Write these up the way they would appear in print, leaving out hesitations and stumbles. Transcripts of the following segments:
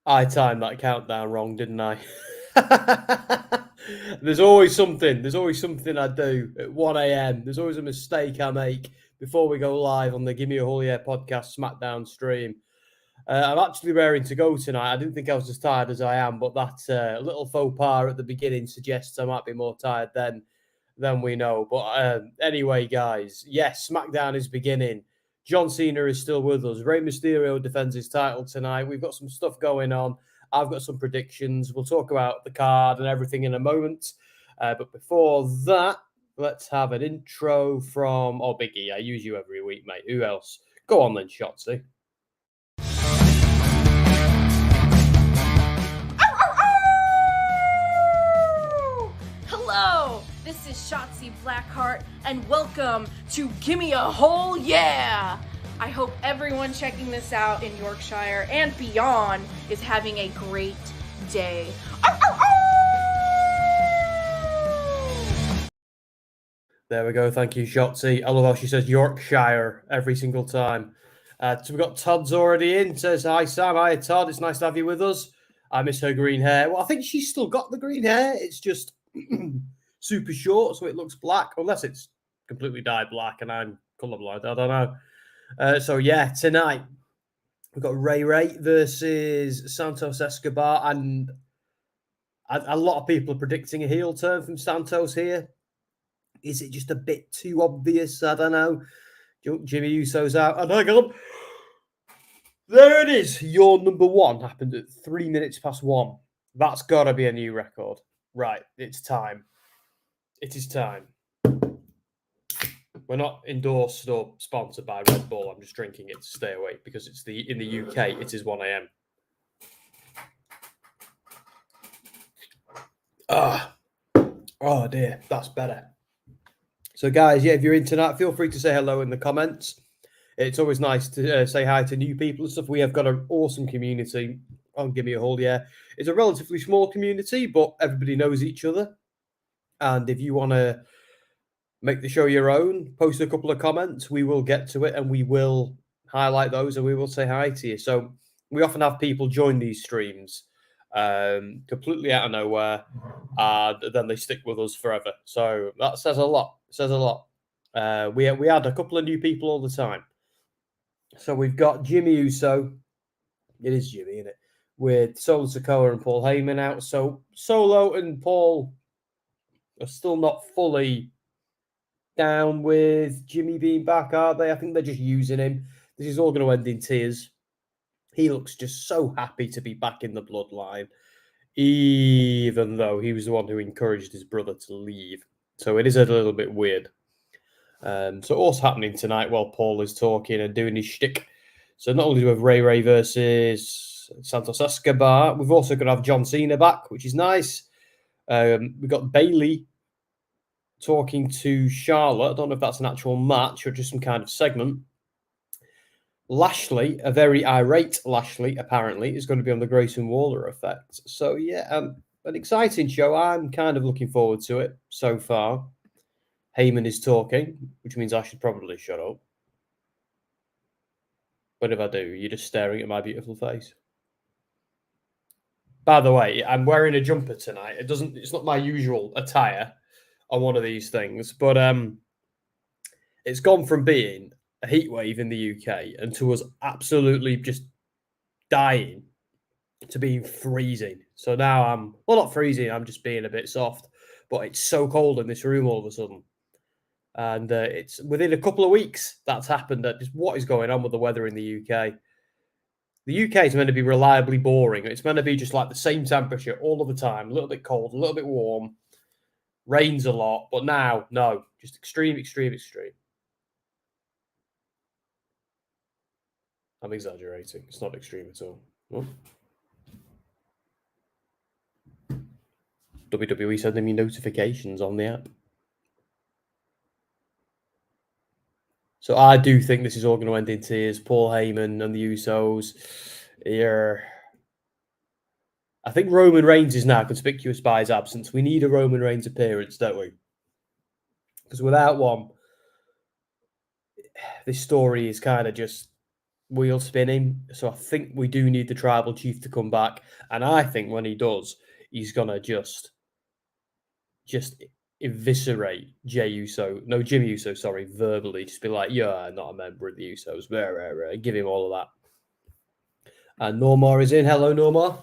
I timed that countdown wrong, didn't I? There's always something. There's always something I do at 1 a.m. There's always a mistake I make before we go live on the Gimme A Hull Yeah podcast SmackDown stream. I'm actually raring to go tonight. I didn't think I was as tired as I am, but that little faux pas at the beginning suggests I might be more tired than we know. But anyway, guys, yes, SmackDown is beginning. John Cena is still with us. Rey Mysterio defends his title tonight. We've got some stuff going on. I've got some predictions. We'll talk about the card and everything in a moment. But before that, let's have an intro from... Oh, Biggie, I use you every week, mate. Who else? Go on then, Shotzi. Hello, this is Shotzi Blackheart, and welcome to Gimme A Hull Yeah! I hope everyone checking this out in Yorkshire and beyond is having a great day. There we go. Thank you, Shotzi. I love how she says Yorkshire every single time. So we've got Todd's already in. Says, hi, Sam. Hi, Todd. It's nice to have you with us. I miss her green hair. Well, I think she's still got the green hair. It's just super short, so it looks black, unless it's completely dyed black and I'm colorblind. I don't know. So, yeah, tonight we've got Rey versus Santos Escobar, and a lot of people are predicting a heel turn from Santos here. Is it just a bit too obvious? I don't know. Jimmy Uso's out. And hang on. There it is. Your number one happened at 3 minutes past 1. That's got to be a new record. Right. It's time. It is time. We're not endorsed or sponsored by Red Bull. I'm just drinking it to stay awake because it's in the UK. It is 1 a.m. Oh dear. That's better. So, guys, yeah, if you're in tonight, feel free to say hello in the comments. It's always nice to say hi to new people and stuff. We have got an awesome community on Gimme A Hull Yeah. It's a relatively small community, but everybody knows each other. And if you want to make the show your own, post a couple of comments. We will get to it and we will highlight those and we will say hi to you. So we often have people join these streams completely out of nowhere, and then they stick with us forever. So that says a lot. It says a lot. We add a couple of new people all the time. So we've got Jimmy Uso. It is Jimmy, isn't it? With Solo Sikoa and Paul Heyman out. So Solo and Paul are still not fully down with Jimmy being back, are they? I think they're just using him. This is all going to end in tears. He looks just so happy to be back in the Bloodline, even though he was the one who encouraged his brother to leave. So it is a little bit weird. So what's happening tonight while Paul is talking and doing his shtick? So not only do we have Rey versus Santos Escobar, we've also got to have John Cena back, which is nice. We've got Bayley talking to Charlotte. I don't know if that's an actual match or just some kind of segment. Lashley, a very irate Lashley, apparently, is going to be on the Grayson Waller Effect. So, yeah, an exciting show. I'm kind of looking forward to it so far. Heyman is talking, which means I should probably shut up. But if I do, you're just staring at my beautiful face. By the way, I'm wearing a jumper tonight. It's not my usual attire on one of these things, but it's gone from being a heat wave in the UK and to us absolutely just dying to being freezing. So now I'm not freezing, I'm just being a bit soft, but it's so cold in this room all of a sudden. And it's within a couple of weeks that's happened. Just what is going on with the weather in the UK? The UK is meant to be reliably boring. It's meant to be just like the same temperature all of the time, a little bit cold, a little bit warm, rains a lot, but now, no, just extreme, extreme, extreme. I'm exaggerating. It's not extreme at all. Oh. WWE sending me notifications on the app. So I do think this is all going to end in tears. Paul Heyman and the Usos. Here. I think Roman Reigns is now conspicuous by his absence. We need a Roman Reigns appearance, don't we? Because without one, this story is kind of just wheel spinning. So I think we do need the tribal chief to come back. And I think when he does, he's going to just eviscerate Jey Uso. No, Jimmy Uso, sorry, verbally. Just be like, yeah, not a member of the Usos. Give him all of that. And Normar is in. Hello, Normar.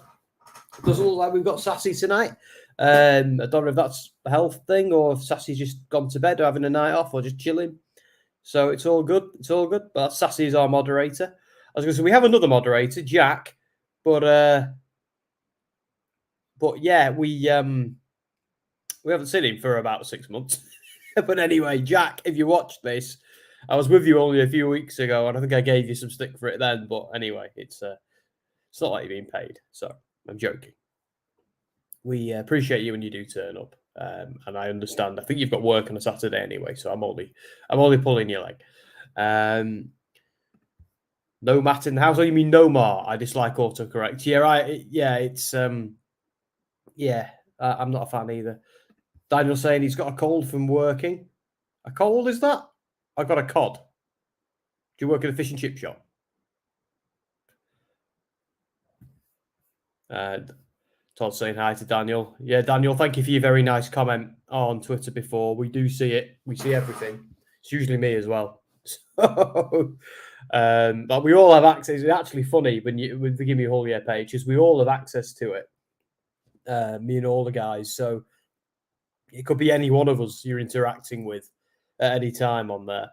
Doesn't look like we've got Sassy tonight. I don't know if that's a health thing or if Sassy's just gone to bed or having a night off or just chilling. So it's all good. It's all good. But Sassy is our moderator. I was going to say we have another moderator, Jack, but yeah, we haven't seen him for about 6 months. But anyway, Jack, if you watched this, I was with you only a few weeks ago, and I think I gave you some stick for it then. But anyway, it's not like you're being paid, so I'm joking. We appreciate you when you do turn up, and I understand. I think you've got work on a Saturday anyway, so I'm only pulling your leg. No Matt in the house. Oh, you mean Nomar? I dislike autocorrect. Yeah, right. Yeah, it's yeah. I'm not a fan either. Daniel saying he's got a cold from working. A cold is that? I got a cod. Do you work at a fish and chip shop? Todd saying hi to Daniel. Yeah, Daniel, thank you for your very nice comment on Twitter before. We do see it. We see everything. It's usually me as well. So, but we all have access. It's actually funny when you with the Gimme A Hull Yeah page, because we all have access to it. Me and all the guys. So it could be any one of us you're interacting with at any time on there.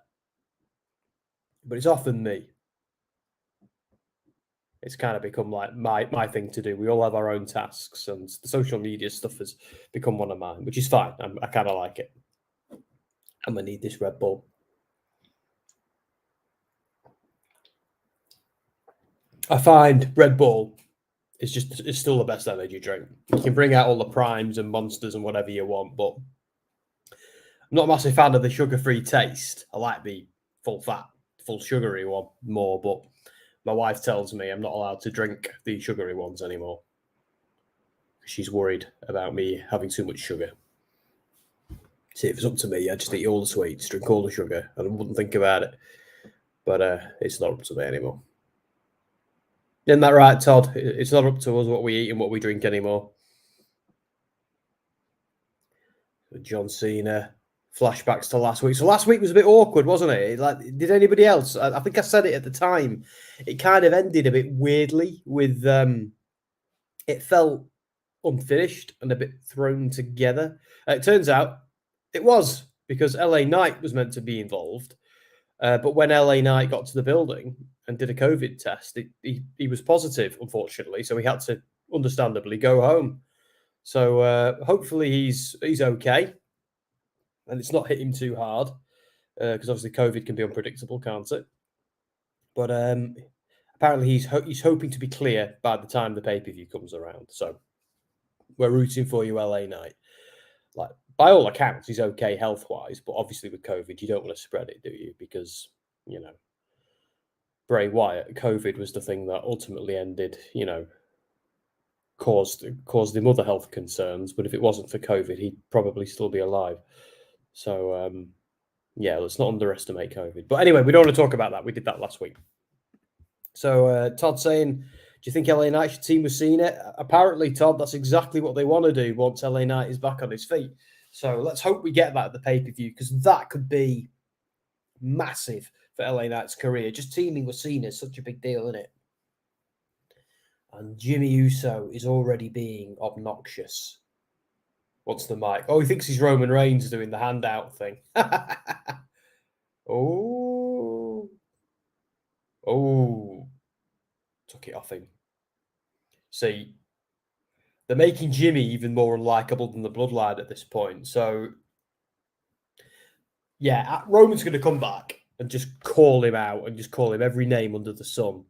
But it's often me. It's kind of become like my thing to do. We all have our own tasks, and the social media stuff has become one of mine, which is fine. I kind of like it. I'm gonna need this Red Bull. I find Red Bull is still the best energy drink. You can bring out all the primes and monsters and whatever you want, but I'm not a massive fan of the sugar-free taste. I like the full fat, full sugary one more, but my wife tells me I'm not allowed to drink the sugary ones anymore. She's worried about me having too much sugar. See, if it's up to me, I'd just eat all the sweets, drink all the sugar, and I wouldn't think about it. But it's not up to me anymore. Isn't that right, Todd? It's not up to us what we eat and what we drink anymore. John Cena, flashbacks to last week. So last week was a bit awkward, wasn't it? Like, did anybody else? I think I said it at the time. It kind of ended a bit weirdly with it felt unfinished and a bit thrown together. It turns out it was, because LA Knight was meant to be involved. But when LA Knight got to the building and did a COVID test, he was positive, unfortunately. So he had to, understandably, go home. So hopefully he's okay. And it's not hit him too hard, because obviously COVID can be unpredictable, can't it? But apparently he's hoping to be clear by the time the pay-per-view comes around. So we're rooting for you, LA Knight. Like, by all accounts, he's okay health-wise, but obviously with COVID, you don't want to spread it, do you? Because, Bray Wyatt, COVID was the thing that ultimately ended, caused him other health concerns. But if it wasn't for COVID, he'd probably still be alive. So, yeah, let's not underestimate COVID. But anyway, we don't want to talk about that. We did that last week. So Todd saying, do you think LA Knight should team with Cena? Apparently, Todd, that's exactly what they want to do once LA Knight is back on his feet. So let's hope we get that at the pay-per-view, because that could be massive for LA Knight's career. Just teaming with Cena is such a big deal, isn't it? And Jimmy Uso is already being obnoxious. What's the mic? Oh, he thinks he's Roman Reigns doing the handout thing. Oh. Took it off him. See, they're making Jimmy even more unlikable than the Bloodline at this point. So, yeah, Roman's going to come back and just call him out and just call him every name under the sun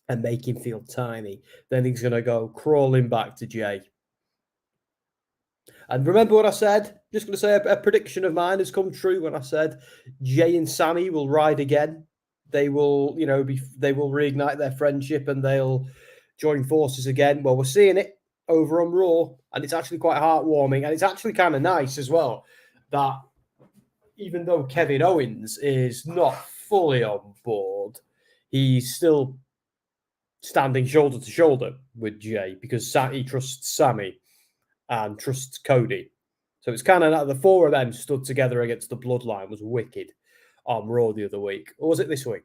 and make him feel tiny. Then he's going to go crawling back to Jey. And remember what I said? Just going to say a prediction of mine has come true when I said Jey and Sammy will ride again. They will, they will reignite their friendship and they'll join forces again. Well, we're seeing it over on Raw, and it's actually quite heartwarming, and it's actually kind of nice as well that even though Kevin Owens is not fully on board, he's still standing shoulder to shoulder with Jay because he trusts Sammy and trusts Cody. So it's kind of like the four of them stood together against the Bloodline was wicked on Raw the other week. Or was it this week?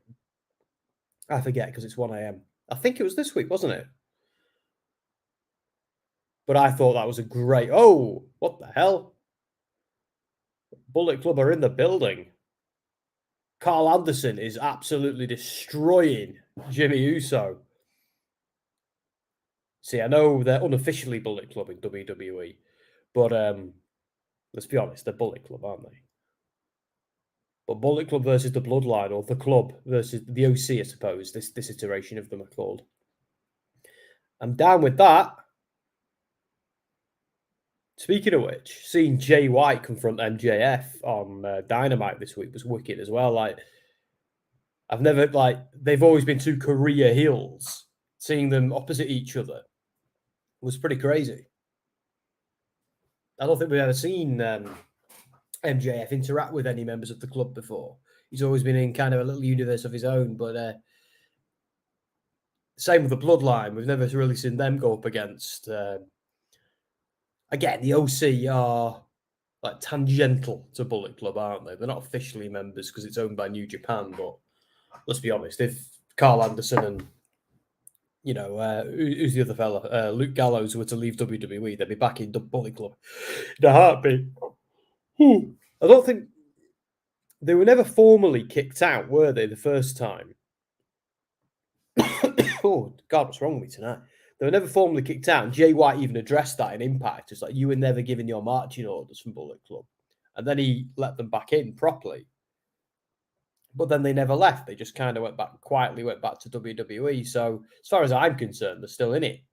I forget because it's 1 a.m. I think it was this week, wasn't it? But I thought that was a great... Oh, what the hell? Bullet Club are in the building. Carl Anderson is absolutely destroying Jimmy Uso. See, I know they're unofficially Bullet Club in WWE, but let's be honest, they're Bullet Club, aren't they? But Bullet Club versus the Bloodline, or the Club versus the OC, I suppose, this iteration of them are called. I'm down with that. Speaking of which, seeing Jay White confront MJF on Dynamite this week was wicked as well. Like, they've always been two career heels. Seeing them opposite each other was pretty crazy. I don't think we've ever seen MJF interact with any members of the club before. He's always been in kind of a little universe of his own, but same with the Bloodline. We've never really seen them go up against... Again, the OC are like tangential to Bullet Club, aren't they? They're not officially members because it's owned by New Japan, but let's be honest, if Carl Anderson and, who's the other fella? Luke Gallows were to leave WWE, they'd be back in the Bullet Club in a heartbeat. I don't think... They were never formally kicked out, were they, the first time? Oh, God, what's wrong with me tonight? They were never formally kicked out, and Jay White even addressed that in Impact. It's like, you were never given your marching orders from Bullet Club. And then he let them back in properly. But then they never left. They just kind of quietly went back to WWE. So as far as I'm concerned, they're still in it.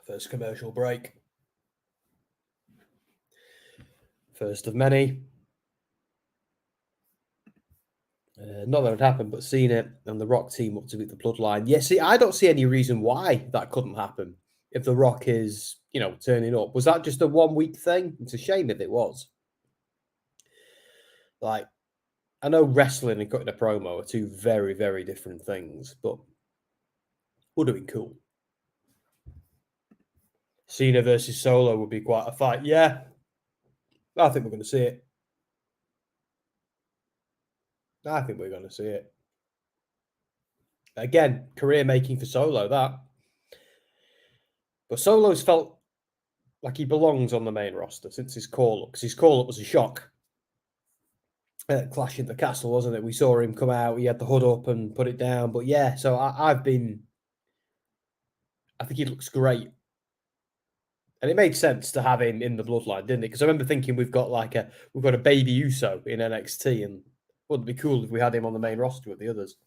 First commercial break. First of many. Not that it happened, but Cena and The Rock team up to beat the Bloodline. Yeah, see, I don't see any reason why that couldn't happen if The Rock is, turning up. Was that just a 1 week thing? It's a shame if it was. Like, I know wrestling and cutting a promo are two very, very different things, but would have been cool. Cena versus Solo would be quite a fight. Yeah, I think we're going to see it. I think we're going to see it. Again, career making for Solo, that. But Solo's felt like he belongs on the main roster since his call-up, because his call-up was a shock. Clash in the Castle, wasn't it? We saw him come out, he had the hood up and put it down. But yeah, so I think he looks great. And it made sense to have him in the Bloodline, didn't it? Because I remember thinking we've got a baby Uso in NXT, and wouldn't it be cool if we had him on the main roster with the others?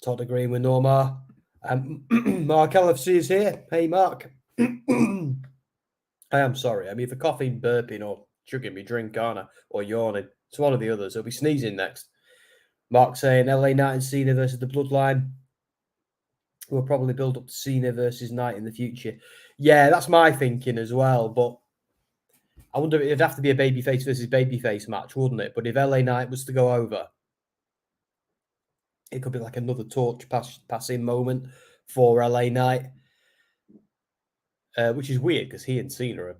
Todd agreeing with Norma. Mark LFC is here. Hey, Mark. I am sorry. I'm either coughing, burping, or chugging my drink, aren't I? Or yawning. It's one of the others. He'll be sneezing next. Mark saying LA Knight and Cena versus the Bloodline. We'll probably build up to Cena versus Knight in the future. Yeah, that's my thinking as well. But I wonder if it'd have to be a babyface versus babyface match, wouldn't it? But if LA Knight was to go over, it could be like another torch passing moment for LA Knight, which is weird because he and Cena are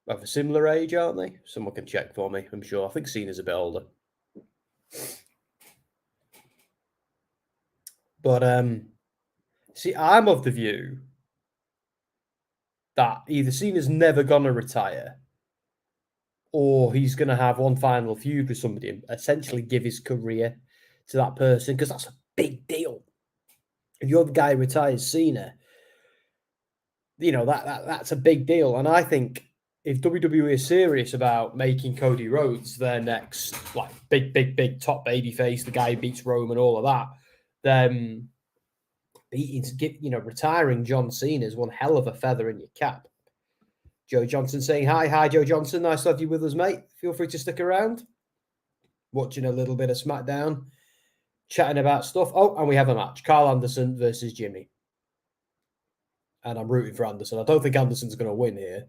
of a similar age, aren't they? Someone can check for me, I'm sure. I think Cena's a bit older. But see, I'm of the view that either Cena's never going to retire, or he's going to have one final feud with somebody and essentially give his career to that person, because that's a big deal. If you're the guy who retires Cena, that's a big deal. And I think if WWE is serious about making Cody Rhodes their next big top babyface, the guy who beats Roman, all of that, then retiring John Cena is one hell of a feather in your cap. Joe Johnson saying hi Joe Johnson, nice to have you with us, mate. Feel free to stick around. Watching a little bit of SmackDown, chatting about stuff. Oh, and we have a match. Carl Anderson versus Jimmy. And I'm rooting for Anderson. I don't think Anderson's going to win here,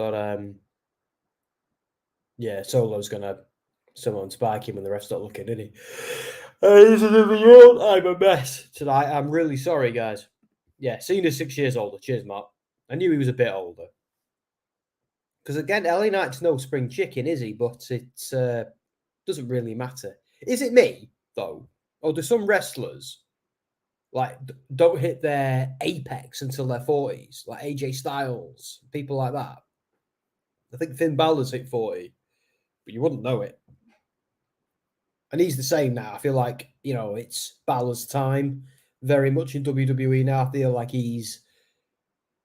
But yeah, Solo's gonna someone spike him when the ref's not looking, isn't he? I'm a mess tonight. I'm really sorry, guys. Yeah, Cena's 6 years older. Cheers, Mark. I knew he was a bit older. Because again, LA Knight's no spring chicken, is he? But it doesn't really matter. Is it me, though? Or do some wrestlers don't hit their apex until their 40s? Like AJ Styles, people like that. I think Finn Balor's hit 40, but you wouldn't know it. And he's the same now. I feel like, it's Balor's time very much in WWE now. I feel like he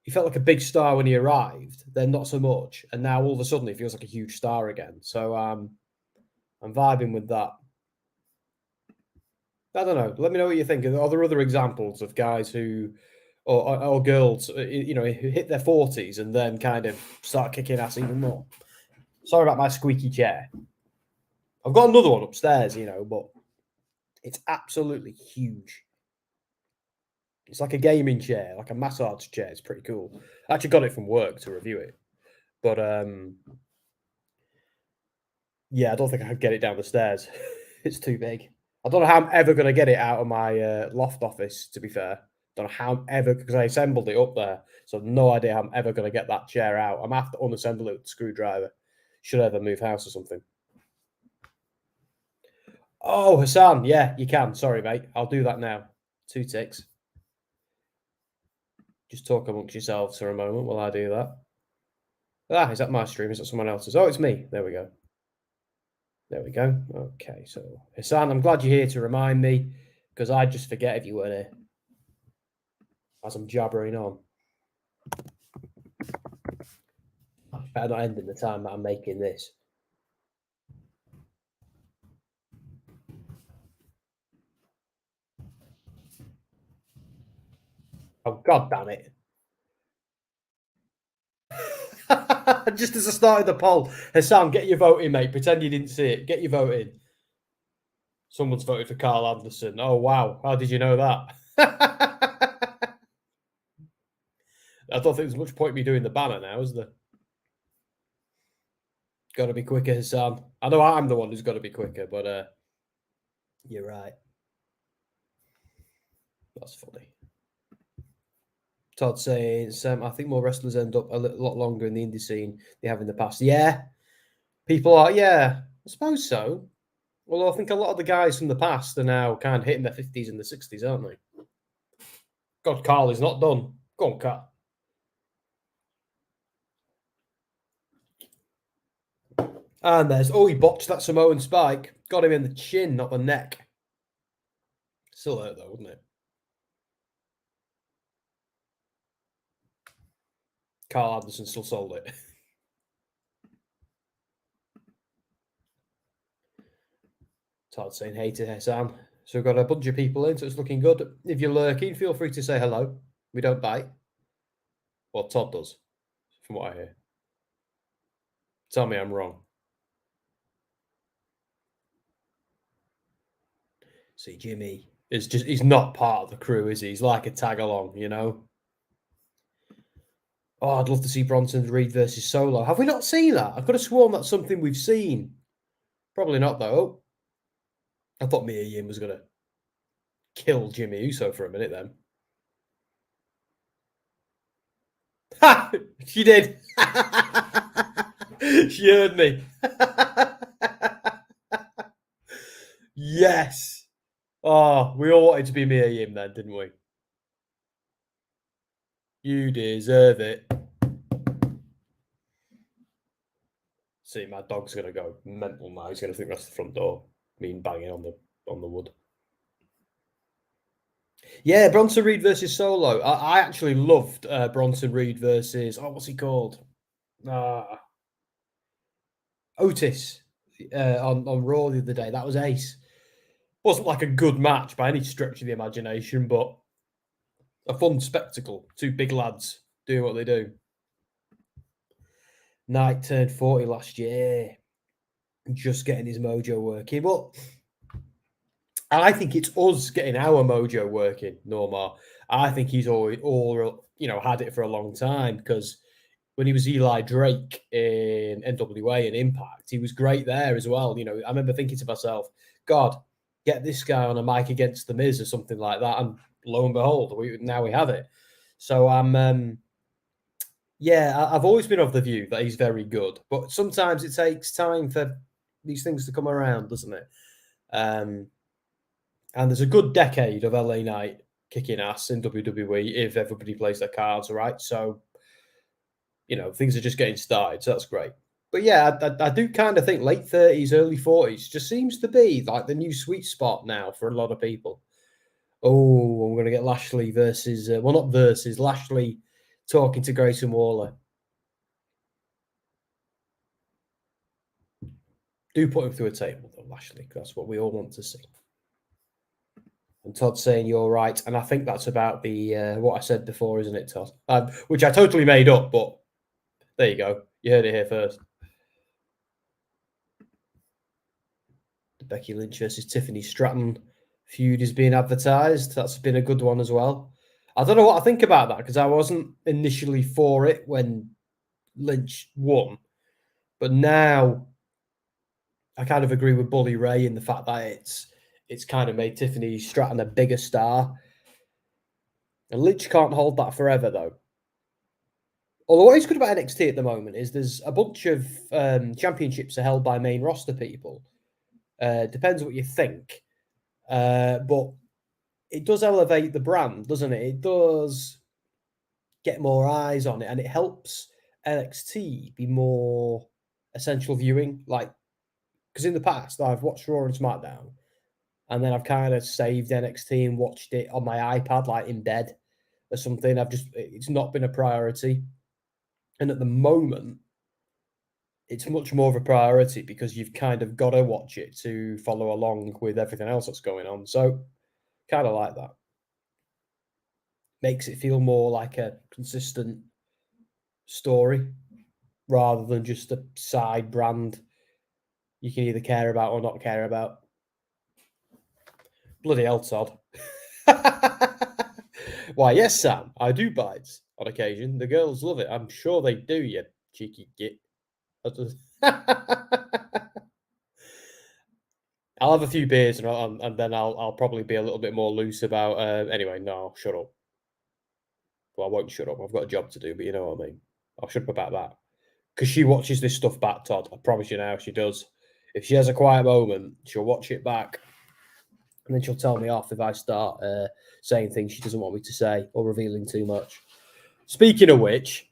felt like a big star when he arrived, then not so much. And now all of a sudden he feels like a huge star again. So I'm vibing with that. I don't know. Let me know what you think. Are there other examples of guys who, or girls, who hit their 40s and then kind of start kicking ass even more? Sorry about my squeaky chair. I've got another one upstairs, but it's absolutely huge. It's like a gaming chair, like a massage chair. It's pretty cool. I actually got it from work to review it. But yeah, I don't think I could get it down the stairs. It's too big. I don't know how I'm ever going to get it out of my loft office, to be fair. Don't know how I'm ever, because I assembled it up there. So no idea how I'm ever going to get that chair out. I'm going to have to unassemble it with a screwdriver. Should I ever move house or something. Oh, Hassan. Yeah, you can. Sorry, mate. I'll do that now. 2 ticks. Just talk amongst yourselves for a moment while I do that. Ah, is that my stream? Is that someone else's? Oh, it's me. There we go. There we go. Okay, so Hassan, I'm glad you're here to remind me, because I'd just forget if you weren't here as I'm jabbering on. I better not end in the time that I'm making this. Oh, God damn it. Just as I started the poll, Hassan, get your vote in, mate. Pretend you didn't see it. Get your vote in. Someone's voted for Carl Anderson. Oh, wow. How did you know that? I don't think there's much point in me doing the banner now, is there? Got to be quicker, Hassan. I know I'm the one who's got to be quicker, but you're right. That's funny. Todd saying, I think more wrestlers end up a lot longer in the indie scene they have in the past. Yeah. People are, yeah, I suppose so. Well, I think a lot of the guys from the past are now kind of hitting their 50s and the 60s, aren't they? God, Carl is not done. Go on, Carl. And there's, he botched that Samoan spike. Got him in the chin, not the neck. Still hurt, though, wouldn't it? Carl Anderson still sold it. Todd saying, hey to Sam. So we've got a bunch of people in, so it's looking good. If you're lurking, feel free to say hello. We don't bite. Well, Todd does, from what I hear. Tell me I'm wrong. See, Jimmy is he's not part of the crew, is he? He's like a tag along, Oh, I'd love to see Bronson Reed versus Solo. Have we not seen that? I could have sworn that's something we've seen. Probably not, though. I thought Mia Yim was going to kill Jimmy Uso for a minute then. Ha! She did. She heard me. Yes. Oh, we all wanted to be Mia Yim then, didn't we? You deserve it. See, my dog's going to go mental now. He's going to think that's the front door. Me banging on the wood. Yeah, Bronson Reed versus Solo. I actually loved Bronson Reed versus, what's he called? Otis on Raw the other day. That was ace. Wasn't like a good match by any stretch of the imagination, but a fun spectacle. Two big lads doing what they do. Knight turned 40 last year. Just getting his mojo working. Well, I think it's us getting our mojo working, Normar. I think he's always had it for a long time because when he was Eli Drake in NWA and Impact. He was great there as well. You know, I remember thinking to myself, God, get this guy on a mic against The Miz or something like that. And lo and behold, now we have it. So I've always been of the view that he's very good. But sometimes it takes time for these things to come around, doesn't it? And there's a good decade of LA Knight kicking ass in WWE if everybody plays their cards right. So, you know, things are just getting started. So that's great. But yeah, I do kind of think late 30s, early 40s just seems to be like the new sweet spot now for a lot of people. Oh, I'm going to get Lashley versus, not versus, Lashley talking to Grayson Waller. Do put him through a table, though, Lashley. That's what we all want to see. And Todd's saying you're right. And I think that's about the what I said before, isn't it, Todd? Which I totally made up, but there you go. You heard it here first. The Becky Lynch versus Tiffany Stratton feud is being advertised. That's been a good one as well. I don't know what I think about that because I wasn't initially for it when Lynch won. But now I kind of agree with Bully Ray in the fact that it's kind of made Tiffany Stratton a bigger star. And Lynch can't hold that forever, though. Although what is good about NXT at the moment is there's a bunch of championships are held by main roster people. Depends what you think. But it does elevate the brand, doesn't it? It does get more eyes on it, and it helps NXT be more essential viewing. Like, because in the past, I've watched Raw and SmackDown, and then I've kind of saved NXT and watched it on my iPad, like in bed or something. It's not been a priority. And at the moment, it's much more of a priority because you've kind of got to watch it to follow along with everything else that's going on. So, kind of like that. Makes it feel more like a consistent story rather than just a side brand you can either care about or not care about. Bloody hell, Todd. Why, yes, Sam, I do bites on occasion. The girls love it. I'm sure they do, you cheeky git. I'll have a few beers and then I'll probably be a little bit more loose about. Anyway, no, shut up. Well, I won't shut up. I've got a job to do, but you know what I mean. I'll shut up about that because she watches this stuff back, Todd. I promise you now, she does. If she has a quiet moment, she'll watch it back, and then she'll tell me off if I start saying things she doesn't want me to say or revealing too much. Speaking of which,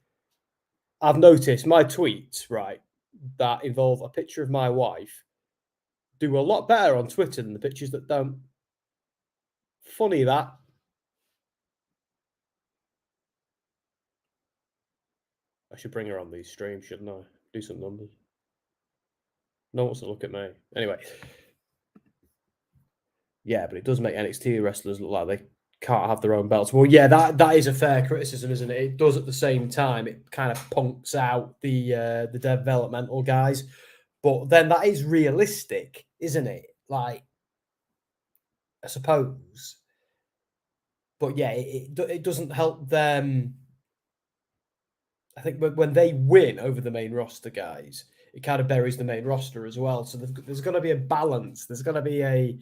I've noticed my tweets, right, that involve a picture of my wife do a lot better on Twitter than the pictures that don't. Funny that. I should bring her on these streams, shouldn't I? Do some numbers. No one wants to look at me. Anyway. Yeah, but it does make NXT wrestlers look like they can't have their own belts. Well, yeah, that is a fair criticism, isn't it? It does at the same time. It kind of punks out the developmental guys. But then that is realistic, isn't it? Like, I suppose. But yeah, it doesn't help them. I think when they win over the main roster guys, it kind of buries the main roster as well. So there's got to be a balance. There's got to be a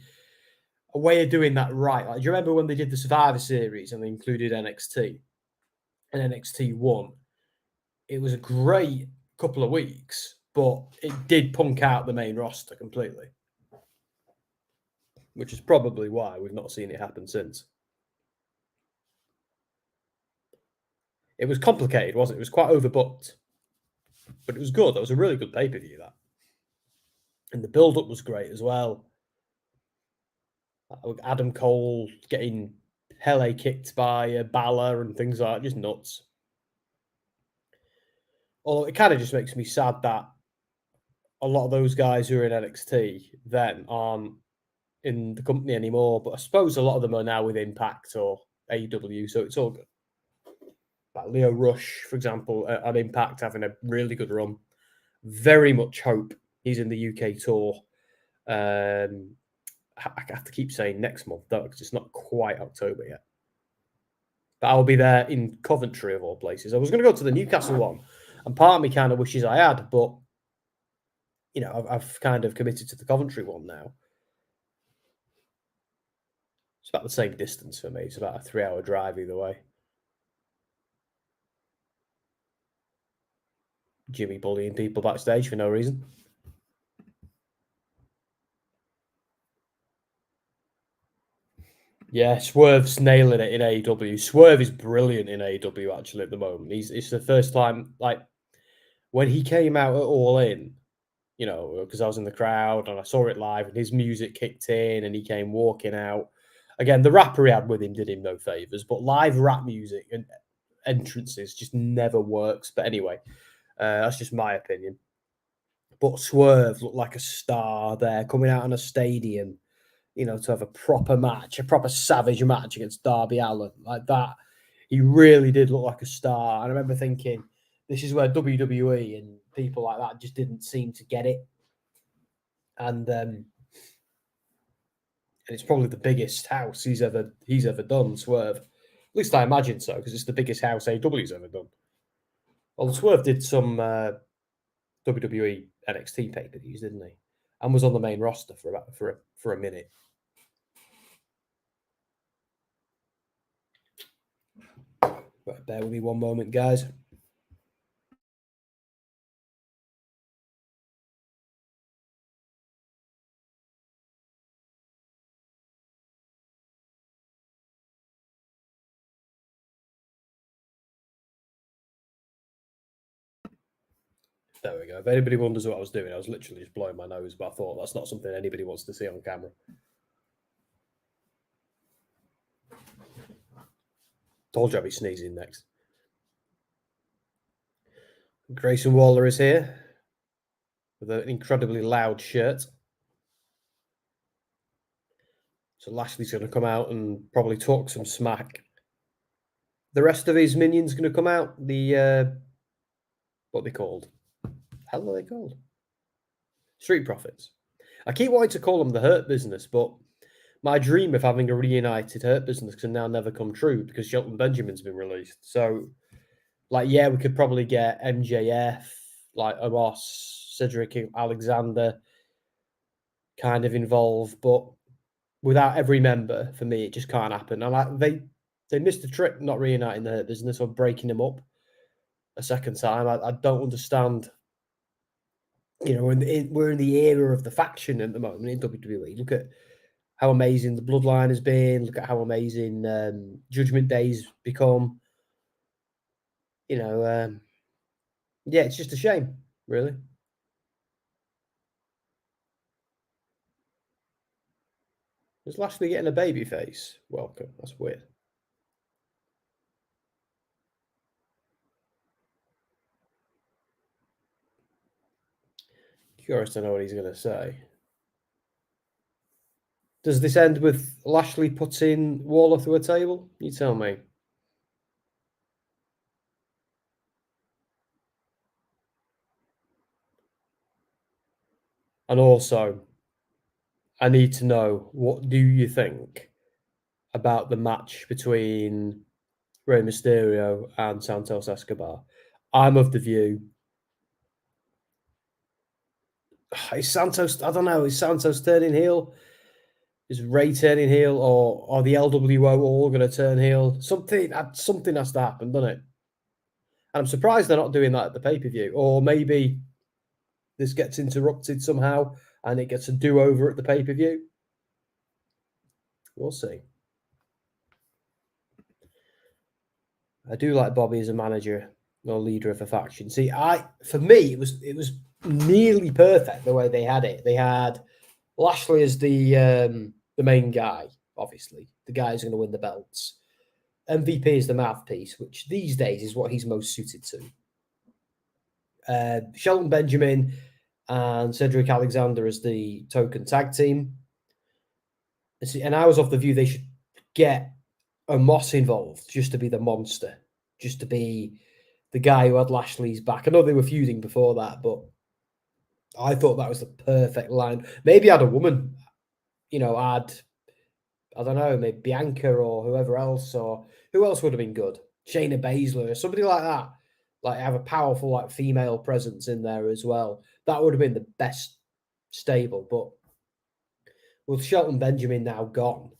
way of doing that right. Like, do you remember when they did the Survivor Series and they included NXT and NXT won? It was a great couple of weeks, but it did punk out the main roster completely, which is probably why we've not seen it happen since. It was complicated, wasn't it? It was quite overbooked, but it was good. That was a really good pay-per-view, that. And the build-up was great as well. Adam Cole getting Pele kicked by Balor and things like that, just nuts. Although it kind of just makes me sad that a lot of those guys who are in NXT then aren't in the company anymore. But I suppose a lot of them are now with Impact or AEW, so it's all good. Like Leo Rush, for example, at Impact, having a really good run. Very much hope he's in the UK tour. I have to keep saying next month, though, because it's not quite October yet. But I'll be there in Coventry, of all places. I was going to go to the Newcastle one. And part of me kind of wishes I had, but you know, I've kind of committed to the Coventry one now. It's about the same distance for me. It's about a 3-hour drive either way. Jimmy bullying people backstage for no reason. Yeah, Swerve's nailing it in AEW. Swerve is brilliant in AEW actually at the moment. It's the first time, like when he came out at All In, you know, because I was in the crowd and I saw it live and his music kicked in and he came walking out. Again, the rapper he had with him did him no favors, but live rap music and entrances just never works. But anyway, that's just my opinion. But Swerve looked like a star there coming out in a stadium, you know, to have a proper match, a proper savage match against Darby Allin like that. He really did look like a star. I remember thinking, this is where WWE and people like that just didn't seem to get it. And it's probably the biggest house he's ever done, Swerve. At least I imagine so, because it's the biggest house AEW's ever done. Well, Swerve did some WWE NXT pay-per-views, didn't he? And was on the main roster for a minute. Right, bear with me one moment, guys. There we go. If anybody wonders what I was doing, I was literally just blowing my nose, but I thought that's not something anybody wants to see on camera. Told you I'd be sneezing next. Grayson Waller is here with an incredibly loud shirt. So Lashley's going to come out and probably talk some smack. The rest of his minions going to come out. The what are they called? Hell are they called? Street Profits. I keep wanting to call them the Hurt Business, but my dream of having a reunited Hurt Business can now never come true because Shelton Benjamin's been released. So, like, yeah, we could probably get MJF, like Omos, Cedric Alexander kind of involved, but without every member, for me, it just can't happen. And they missed a trick not reuniting the Hurt Business or breaking them up a second time. I don't understand. You know, we're in the era of the faction at the moment in WWE. Look at how amazing the Bloodline has been. Look at how amazing Judgment Day's become. You know, yeah, it's just a shame, really. Is Lashley getting a baby face? Welcome. That's weird. Curious to know what he's going to say. Does this end with Lashley putting Waller through a table? You tell me. And also, I need to know, what do you think about the match between Rey Mysterio and Santos Escobar? I'm of the view. Is Santos, I don't know, is Santos turning heel? Is Rey turning heel? Or are the LWO all going to turn heel? Something has to happen, doesn't it? And I'm surprised they're not doing that at the pay-per-view. Or maybe this gets interrupted somehow and it gets a do-over at the pay-per-view. We'll see. I do like Bobby as a manager or leader of a faction. See, for me, it was nearly perfect the way they had it. They had Lashley as the main guy, obviously. The guy who's going to win the belts. MVP is the mouthpiece, which these days is what he's most suited to. Shelton Benjamin and Cedric Alexander as the token tag team. And I was of the view they should get Omos involved just to be the monster, just to be the guy who had Lashley's back. I know they were feuding before that, but I thought that was the perfect line. Maybe add a woman, you know, I don't know, maybe Bianca or whoever else, or who else would have been good? Shayna Baszler or somebody like that. like have a powerful like female presence in there as well. That would have been the best stable. But with Shelton Benjamin now gone,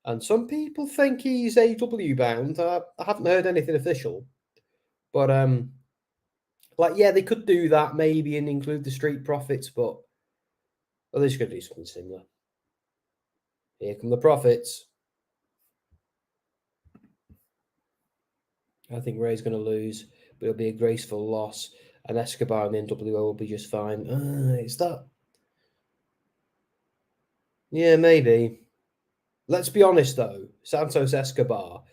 and some people think he's AW bound. I haven't heard anything official, but like yeah, they could do that maybe and include the Street Profits, but they're just going to do something similar. Here come the Profits. I think Rey's going to lose, but it'll be a graceful loss, and Escobar and the NWO will be just fine. Is that? Yeah, maybe. Let's be honest, though. Santos Escobar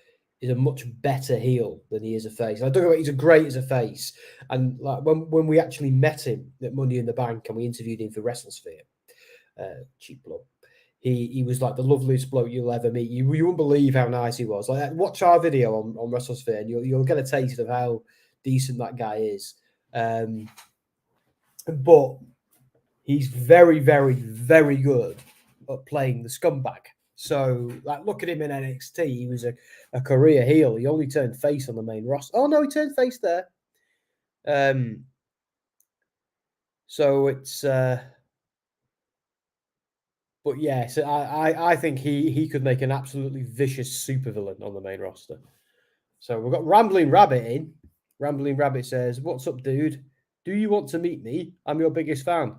is a much better heel than he is a face. I don't know. He's a great as a face, and like when we actually met him at Money in the Bank and we interviewed him for WrestleSphere, cheap bloke. He was like the loveliest bloke you'll ever meet. You wouldn't believe how nice he was. Like watch our video on WrestleSphere, and you'll get a taste of how decent that guy is. But he's very, very, very good at playing the scumbag. So, like, look at him in NXT. He was a career heel. He only turned face on the main roster. Oh no, he turned face there. So it's. But yeah, so I think he could make an absolutely vicious supervillain on the main roster. So we've got Rambling Rabbit in. Rambling Rabbit says, "What's up, dude? Do you want to meet me? I'm your biggest fan."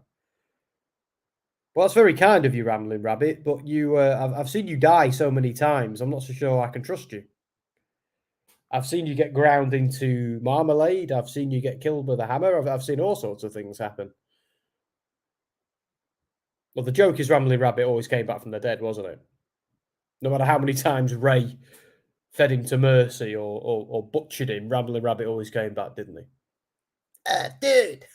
Well, that's very kind of you, Rambling Rabbit, but I've seen you die so many times. I'm not so sure I can trust you. I've seen you get ground into marmalade. I've seen you get killed with a hammer. I've seen all sorts of things happen. Well, the joke is Rambling Rabbit always came back from the dead, wasn't it? No matter how many times Rey fed him to mercy or butchered him, Rambling Rabbit always came back, didn't he? Dude!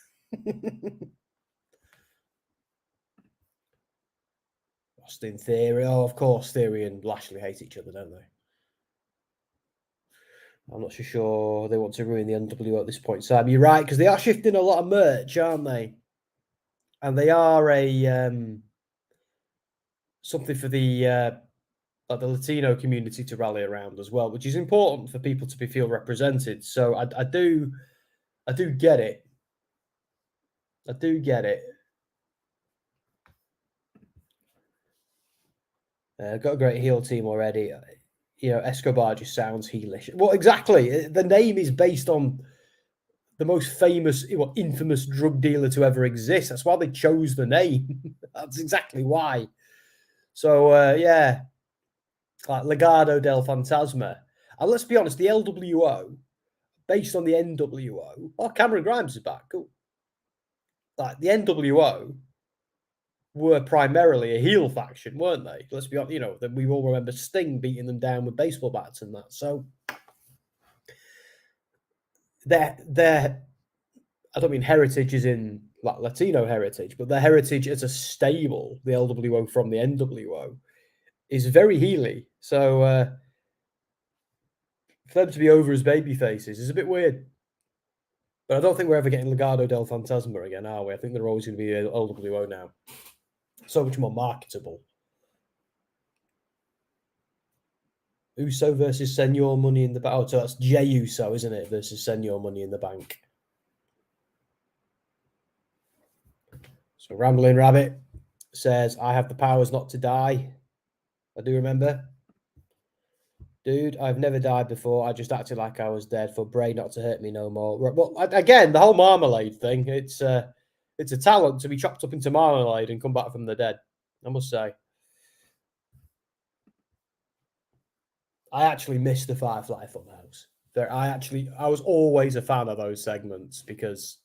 Austin Theory. Oh, of course, Theory and Lashley hate each other, don't they? I'm not so sure they want to ruin the NWO at this point, Sam. You're right, because they are shifting a lot of merch, aren't they? And they are a something for the Latino community to rally around as well, which is important for people to feel represented. So I do get it. I do get it. Got a great heel team already. You know, Escobar just sounds heelish. Well, exactly. The name is based on the most famous, infamous drug dealer to ever exist. That's why they chose the name. That's exactly why. So, yeah, like Legado del Fantasma. And let's be honest, the LWO, based on the NWO, Cameron Grimes is back. Cool. Like the NWO were primarily a heel faction, weren't they? Let's be honest, we all remember Sting beating them down with baseball bats and that. So their I don't mean heritage is in like Latino heritage, but their heritage as a stable, the LWO from the NWO, is very heely. So for them to be over as baby faces is a bit weird. But I don't think we're ever getting Legado del Fantasma again, are we? I think they're always going to be LWO now. So much more marketable. Uso versus Senor Money in the Bank. Oh, so that's Jey Uso, isn't it? Versus Senor Money in the Bank. So Rambling Rabbit says, I have the powers not to die. I do remember. Dude, I've never died before. I just acted like I was dead for Bray not to hurt me no more. Well, again, the whole marmalade thing, it's a talent to be chopped up into marmalade and come back from the dead, I must say. I actually miss the Firefly Funhouse. I was always a fan of those segments because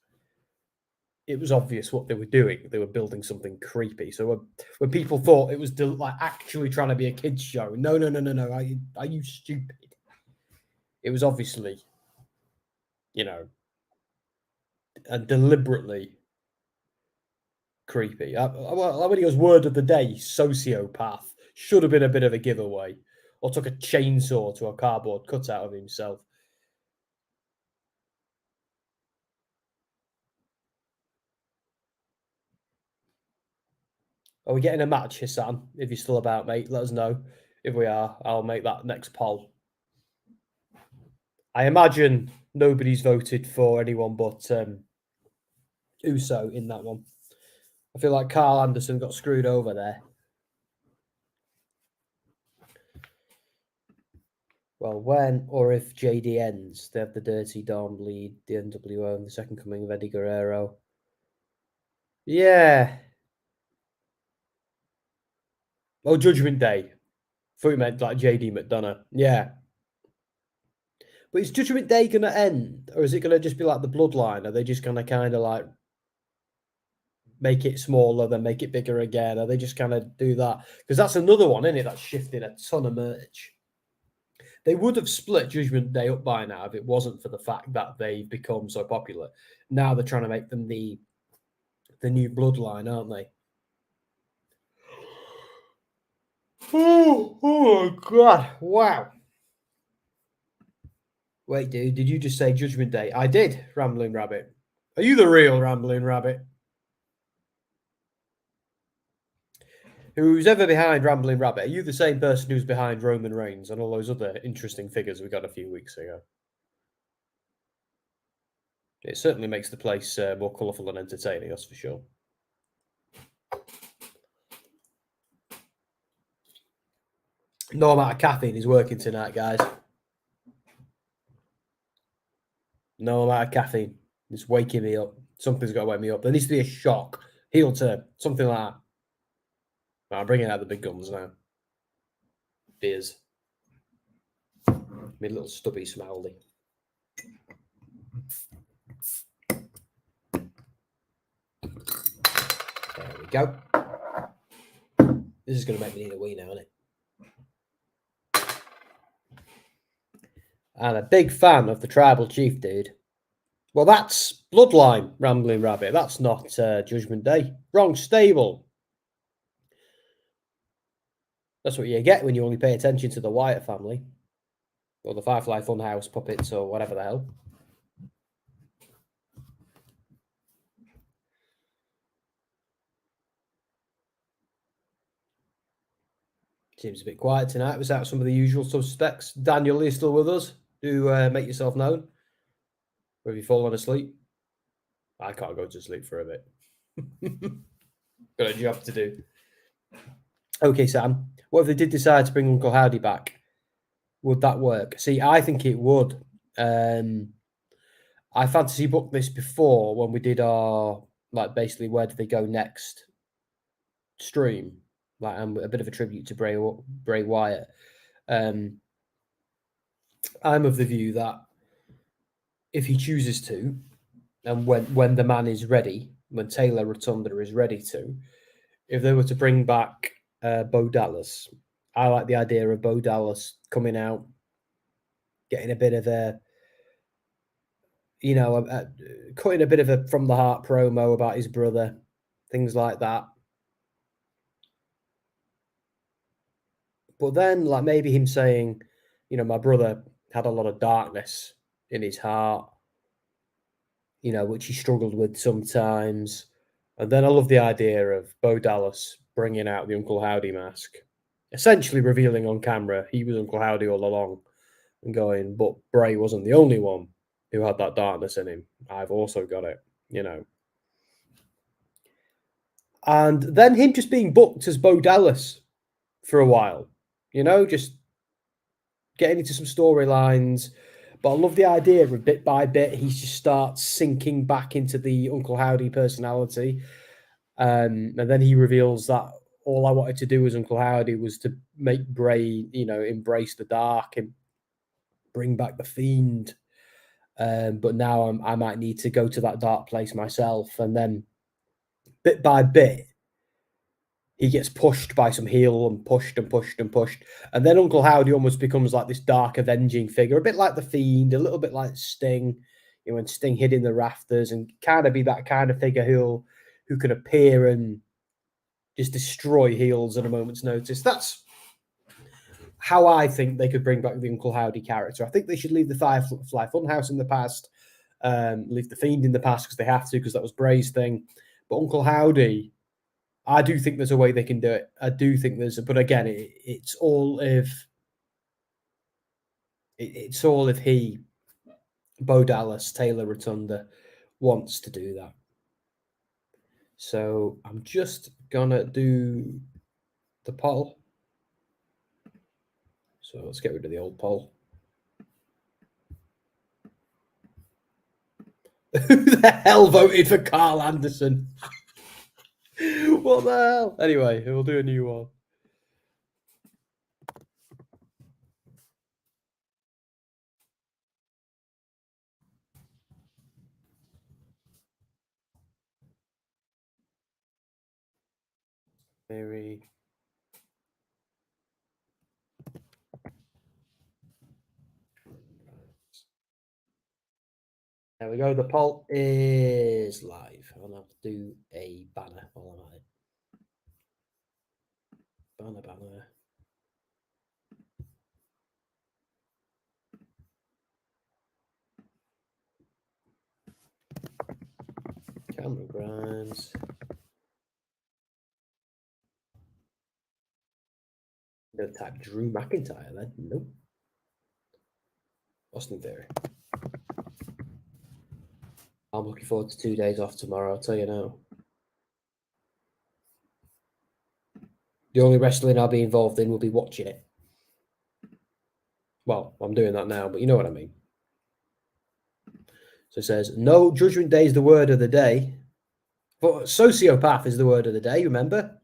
it was obvious what they were doing. They were building something creepy. So when people thought it was like actually trying to be a kids show, no. Are you stupid? It was obviously, and deliberately creepy. When he goes word of the day, sociopath, should have been a bit of a giveaway, or took a chainsaw to a cardboard cutout of himself. Are we getting a match, Hassan? If you're still about, mate, let us know. If we are, I'll make that next poll. I imagine nobody's voted for anyone but Uso in that one. I feel like Carl Anderson got screwed over there. Well, when or if JD ends, they have the Dirty Dom lead the NWO and the second coming of Eddie Guerrero. Yeah. Oh, Judgment Day. Thought you meant like JD McDonough. Yeah. But is Judgment Day going to end? Or is it going to just be like the Bloodline? Are they just going to kind of like make it smaller, then make it bigger again? Are they just kind of do that? Because that's another one, isn't it? That's shifted a ton of merch. They would have split Judgment Day up by now if it wasn't for the fact that they've become so popular. Now they're trying to make them the new Bloodline, aren't they? Oh my God. Wow. Wait, dude, did you just say Judgment Day? I did, Rambling Rabbit. Are you the real Rambling Rabbit? Who's ever behind Rambling Rabbit? Are you the same person who's behind Roman Reigns and all those other interesting figures we got a few weeks ago? It certainly makes the place more colourful and entertaining, that's for sure. No amount of caffeine is working tonight, guys. No amount of caffeine. It's waking me up. Something's got to wake me up. There needs to be a shock. Heel turn. Something like that. I'm bringing out the big guns now. Beers. My little stubby smiley. There we go. This is going to make me need a wee now, isn't it? And a big fan of the Tribal Chief, dude. Well, that's Bloodline, Rambling Rabbit. That's not Judgment Day. Wrong stable. That's what you get when you only pay attention to the Wyatt family. Or the Firefly Funhouse puppets or whatever the hell. Seems a bit quiet tonight without some of the usual suspects. Daniel, are you still with us? Do make yourself known. Or have you fallen asleep? I can't go to sleep for a bit. Got a job to do. Okay, Sam. What if they did decide to bring Uncle Howdy back? Would that work? See, I think it would. I fantasy booked this before when we did our, like, basically where do they go next stream. Like, a bit of a tribute to Bray Wyatt. I'm of the view that if he chooses to, and when the man is ready, when Taylor Rotunda is ready to, if they were to bring back Bo Dallas, I like the idea of Bo Dallas coming out, getting a bit of a, cutting a bit of a from the heart promo about his brother, things like that. But then, like, maybe him saying, my brother had a lot of darkness in his heart, which he struggled with sometimes. And then I love the idea of Bo Dallas bringing out the Uncle Howdy mask, essentially revealing on camera he was Uncle Howdy all along and going, but Bray wasn't the only one who had that darkness in him. I've also got it, And then him just being booked as Bo Dallas for a while, just getting into some storylines. But I love the idea of bit by bit, he just starts sinking back into the Uncle Howdy personality. And then he reveals that all I wanted to do as Uncle Howdy was to make Bray, embrace the dark and bring back the Fiend. But now I might need to go to that dark place myself. And then bit by bit, he gets pushed by some heel and pushed and pushed and pushed. And then Uncle Howdy almost becomes like this dark avenging figure, a bit like the Fiend, a little bit like Sting, when Sting hid in the rafters, and kind of be that kind of figure who can appear and just destroy heels at a moment's notice. That's how I think they could bring back the Uncle Howdy character. I think they should leave the Firefly Funhouse in the past, leave the Fiend in the past because they have to, because that was Bray's thing. But Uncle Howdy, I do think there's a way they can do it. I do think but again, it's all if he Bo Dallas, Taylor Rotunda wants to do that. So I'm just gonna do the poll. So let's get rid of the old poll. Who the hell voted for Carl Anderson? What the hell? Anyway, we'll do a new one. Very. There we go. The poll is live. I'll have to do a banner while I'm at it. Banner. Cameron Grimes. I'm going to type Drew McIntyre then. Nope. Austin Theory. I'm looking forward to 2 days off tomorrow, I'll tell you now. The only wrestling I'll be involved in will be watching it. Well, I'm doing that now, but you know what I mean. So it says, no, Judgment Day is the word of the day. But sociopath is the word of the day, remember?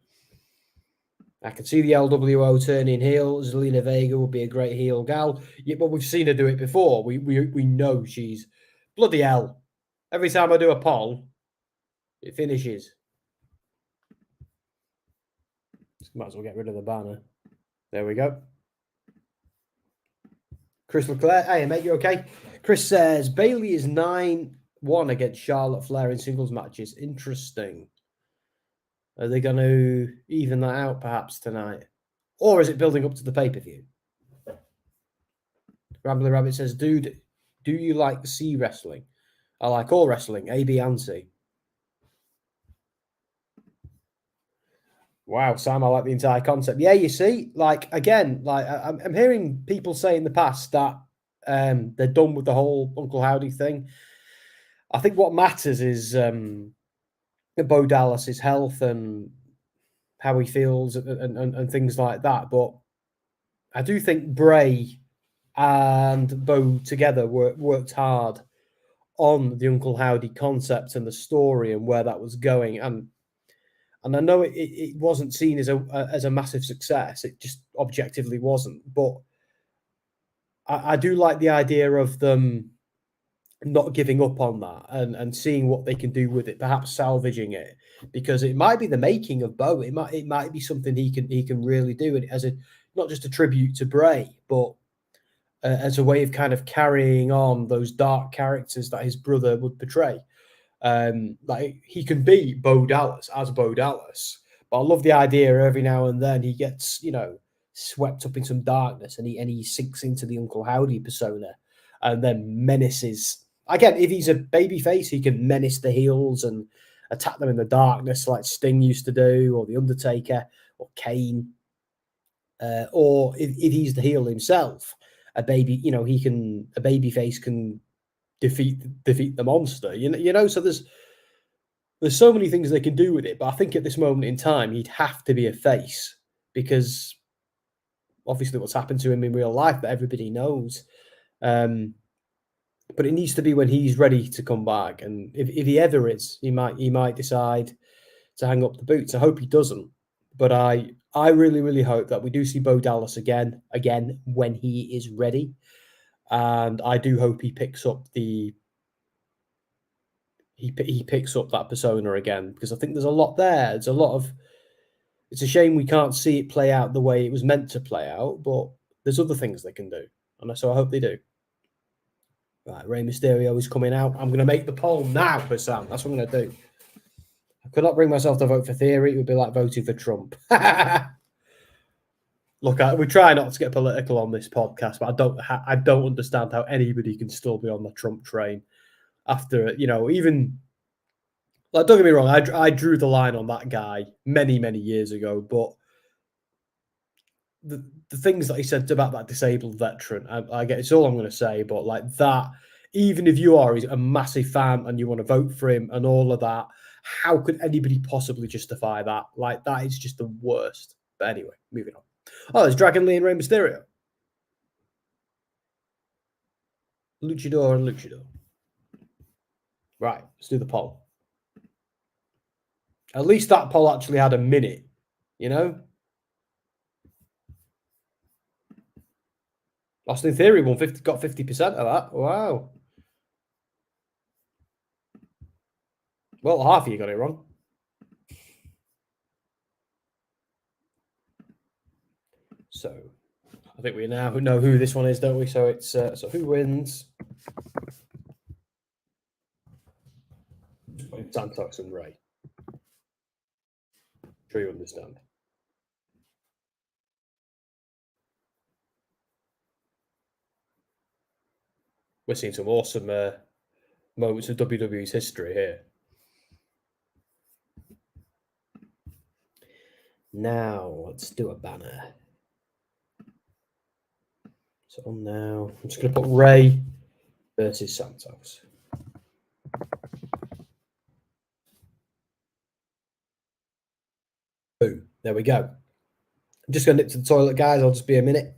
I can see the LWO turning heel. Zelina Vega will be a great heel gal. Yeah, but we've seen her do it before. We know she's bloody hell. Every time I do a poll, it finishes. Might as well get rid of the banner. There we go. Chris Leclerc. Hey, mate, you okay? Chris says, Bayley is 9-1 against Charlotte Flair in singles matches. Interesting. Are they going to even that out perhaps tonight? Or is it building up to the pay-per-view? Rambler Rabbit says, dude, do you like C wrestling? I like all wrestling, A, B, and C. Wow, Sam, I like the entire concept. Yeah, you see, like, again, like I'm hearing people say in the past that they're done with the whole Uncle Howdy thing. I think what matters is Bo Dallas's health and how he feels and things like that. But I do think Bray and Bo together worked hard on the Uncle Howdy concept and the story and where that was going. And I know it wasn't seen as a massive success. It just objectively wasn't. But I do like the idea of them not giving up on that and seeing what they can do with it, perhaps salvaging it, because it might be the making of Bo. It might be something he can really do, and as a not just a tribute to Bray, but as a way of kind of carrying on those dark characters that his brother would portray. Like he can be Bo Dallas as Bo Dallas, but I love the idea every now and then he gets swept up in some darkness and he sinks into the Uncle Howdy persona and then menaces. Again, if he's a babyface, he can menace the heels and attack them in the darkness like Sting used to do, or The Undertaker, or Kane. Or if he's the heel himself, a babyface can defeat the monster. So there's so many things they can do with it. But I think at this moment in time, he'd have to be a face because obviously what's happened to him in real life that everybody knows. But it needs to be when he's ready to come back. And if he ever is, he might decide to hang up the boots. I hope he doesn't. But I really, really hope that we do see Bo Dallas again when he is ready. And I do hope he picks up he picks up that persona again, because I think there's a lot there. It's a shame we can't see it play out the way it was meant to play out, but there's other things they can do. And so I hope they do. Right, Rey Mysterio is coming out. I'm going to make the poll now for Sam. That's what I'm going to do. I could not bring myself to vote for Theory. It would be like voting for Trump. Look, we try not to get political on this podcast, but I don't understand how anybody can still be on the Trump train after, even, like, don't get me wrong, I drew the line on that guy many, many years ago, but the things that he said about that disabled veteran, I get it's all I'm going to say, but like that, Even if you are a massive fan and you want to vote for him and all of that, how could anybody possibly justify that? Like, that is just the worst. But anyway, moving on. Oh, there's Dragon Lee and Rey Mysterio. Luchador and Luchador. Right, let's do the poll. At least that poll actually had a minute, you know? Austin Theory got 50% of that. Wow. Well, half of you got it wrong. So, I think we now know who this one is, don't we? So it's so who wins? Santos and Rey. Sure you understand. We're seeing some awesome moments of WWE's history here. Now, let's do a banner. So now, I'm just going to put Rey versus Santos. Boom. There we go. I'm just going to nip to the toilet, guys. I'll just be a minute.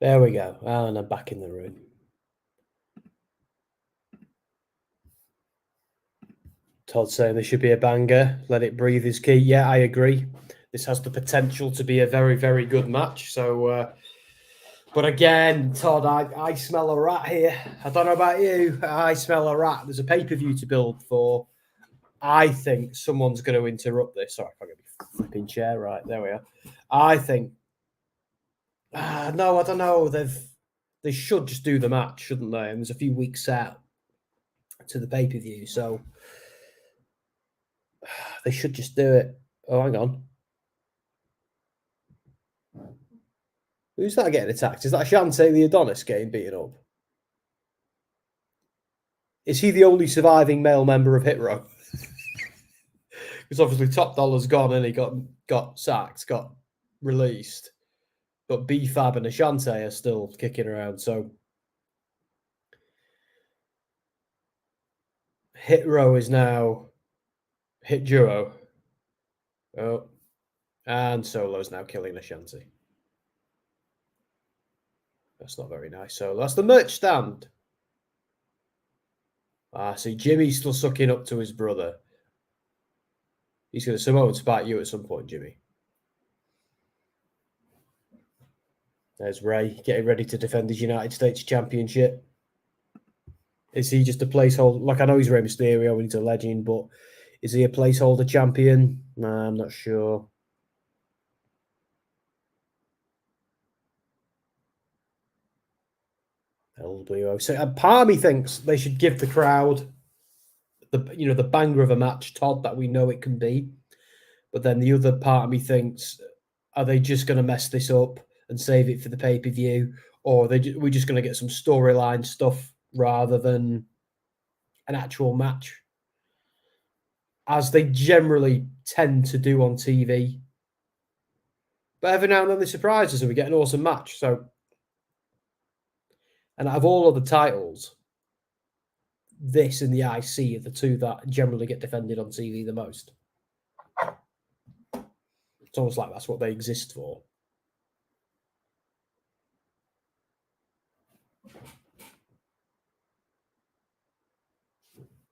There we go. And I'm back in the room. Todd saying this should be a banger. Let it breathe is key. Yeah, I agree. This has the potential to be a very, very good match. So, but again, Todd, I smell a rat here. I don't know about you. I smell a rat. There's a pay-per-view to build for. I think someone's going to interrupt this. Sorry, I can't get my flipping chair right. There we are. I think. No, I don't know. They should just do the match, shouldn't they? And there's a few weeks out to the pay-per-view, so they should just do it. Oh, hang on. Who's that getting attacked? Is that Shante the Adonis getting beaten up? Is he the only surviving male member of Hit Row? Because obviously Top Dollar's gone and he got sacked, got released. But B-Fab and Ashante are still kicking around. So Hit Row is now Hit Duo. Oh. And Solo's now killing Ashante. That's not very nice. So that's the merch stand. See, Jimmy's still sucking up to his brother. He's going to Samoan spite you at some point, Jimmy. There's Rey getting ready to defend his United States Championship. Is he just a placeholder? Like, I know he's Rey Mysterio and he's a legend, but is he a placeholder champion? Nah, I'm not sure. LWO. So part of me thinks they should give the crowd the banger of a match, Todd, that we know it can be. But then the other part of me thinks are they just going to mess this up and save it for the pay-per-view, or we're just going to get some storyline stuff rather than an actual match, as they generally tend to do on TV. But every now and then they surprise us and we get an awesome match. So, and out of all of the titles, this and the IC are the two that generally get defended on TV the most. It's almost like that's what they exist for.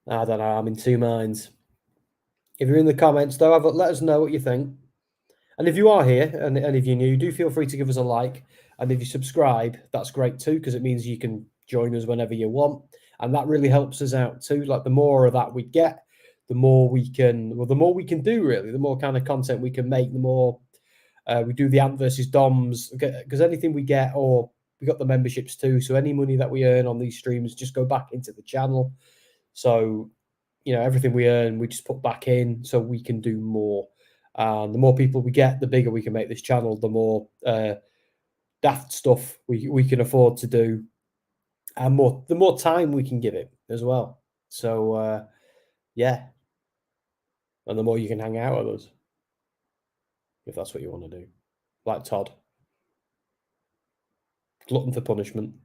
I don't know. I'm in two minds. If you're in the comments, though, let us know what you think. And if you are here, and if you're new, do feel free to give us a like. And if you subscribe, that's great too, because it means you can join us whenever you want. And that really helps us out too. Like, the more of that we get, the more we can do, really. The more kind of content we can make, the more we do the Ant versus Doms. Because anything we get, or we got the memberships too. So any money that we earn on these streams just go back into the channel. So, everything we earn, we just put back in so we can do more. And the more people we get, the bigger we can make this channel, the more daft stuff we can afford to do, and the more time we can give it as well. So, yeah. And the more you can hang out with us, if that's what you want to do. Like Todd. Glutton for punishment.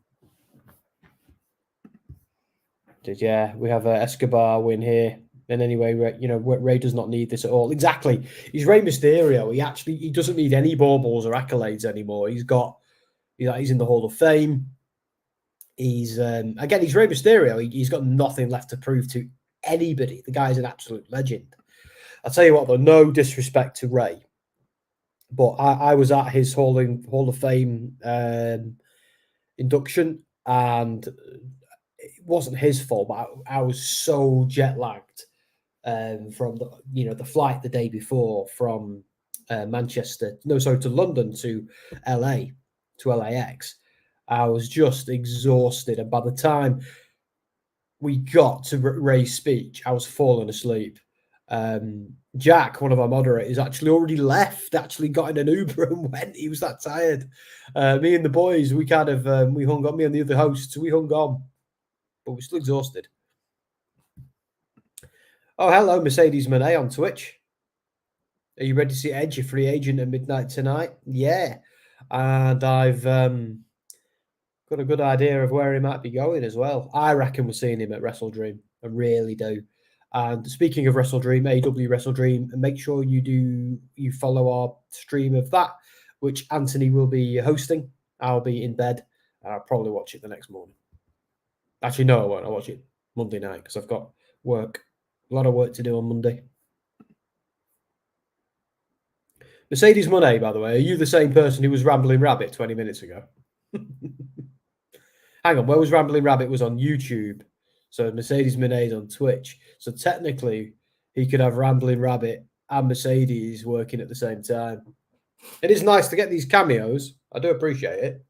Yeah, we have Escobar win here. And anyway, Rey does not need this at all. Exactly. He's Rey Mysterio. He doesn't need any baubles or accolades anymore. He's in the Hall of Fame. He's he's Rey Mysterio. He's got nothing left to prove to anybody. The guy's an absolute legend. I'll tell you what, though, no disrespect to Rey, but I was at his Hall of Fame induction, and it wasn't his fault, but I was so jet lagged from the flight the day before from to London to LAX. I was just exhausted, and by the time we got to Rey's speech, I was falling asleep. Jack, one of our moderators, actually already left, actually got in an Uber and went. He was that tired. Me and the boys, we kind of we hung on. Me and the other hosts, we hung on, but we're still exhausted. Oh, hello, Mercedes Monet on Twitch. Are you ready to see Edge, a free agent at midnight tonight? Yeah. And I've got a good idea of where he might be going as well. I reckon we're seeing him at Wrestle Dream. I really do. And speaking of Wrestle Dream, AW Wrestle Dream, make sure you follow our stream of that, which Anthony will be hosting. I'll be in bed, and I'll probably watch it the next morning. Actually, no, I won't. I'll watch it Monday night because I've got work. A lot of work to do on Monday. Mercedes Monet, by the way, are you the same person who was Rambling Rabbit 20 minutes ago? Hang on, where was Rambling Rabbit? It was on YouTube. So Mercedes Monet's on Twitch. So technically, he could have Rambling Rabbit and Mercedes working at the same time. It is nice to get these cameos. I do appreciate it.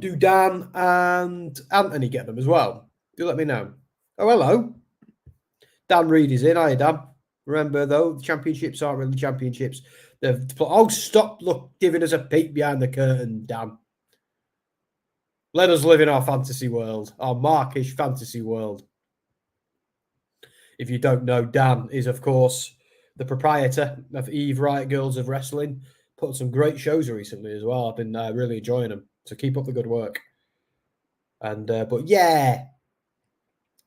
Do Dan and Anthony get them as well? Do let me know. Oh, hello. Dan Reed is in. Hiya, Dan. Remember, though, the championships aren't really championships. Stop giving us a peek behind the curtain, Dan. Let us live in our fantasy world, our markish fantasy world. If you don't know, Dan is, of course, the proprietor of Eve Riot Girls of Wrestling. Put on some great shows recently as well. I've been really enjoying them. So keep up the good work. And but yeah,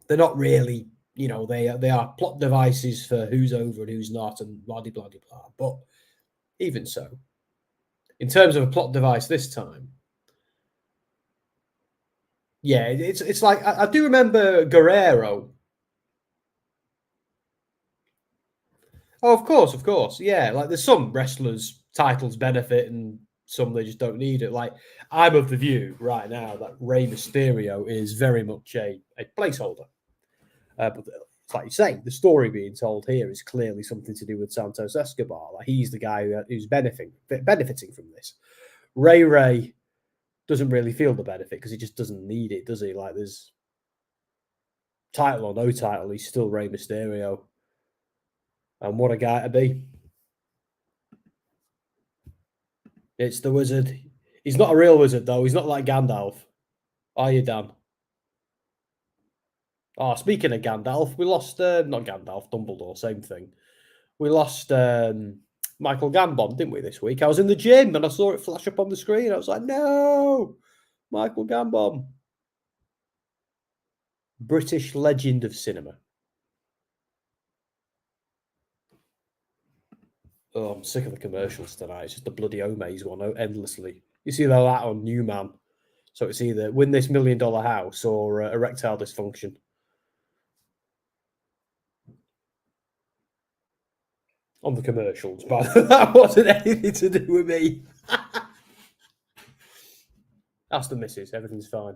they're not really, they are plot devices for who's over and who's not, and blah blah blah blah. But even so, in terms of a plot device this time, yeah, it's like I do remember Guerrero. Oh, of course, yeah. Like, there's some wrestlers' titles benefit and some they just don't need it. Like, I'm of the view right now that Rey Mysterio is very much a placeholder. But it's like you say, the story being told here is clearly something to do with Santos Escobar. Like, he's the guy who's benefiting from this. Rey doesn't really feel the benefit because he just doesn't need it, does he? Like, there's title or no title, he's still Rey Mysterio. And what a guy to be. It's the wizard. He's not a real wizard, though. He's not like Gandalf. Are you, Dan? Oh, speaking of Gandalf, we lost, not Gandalf, Dumbledore, same thing. We lost Michael Gambon, didn't we, this week? I was in the gym and I saw it flash up on the screen. I was like, no, Michael Gambon. British legend of cinema. Oh, I'm sick of the commercials tonight. It's just the bloody Omaze one endlessly. You see that on Newman. So it's either win this $1 million house or erectile dysfunction. On the commercials, but that wasn't anything to do with me. Ask the missus. Everything's fine.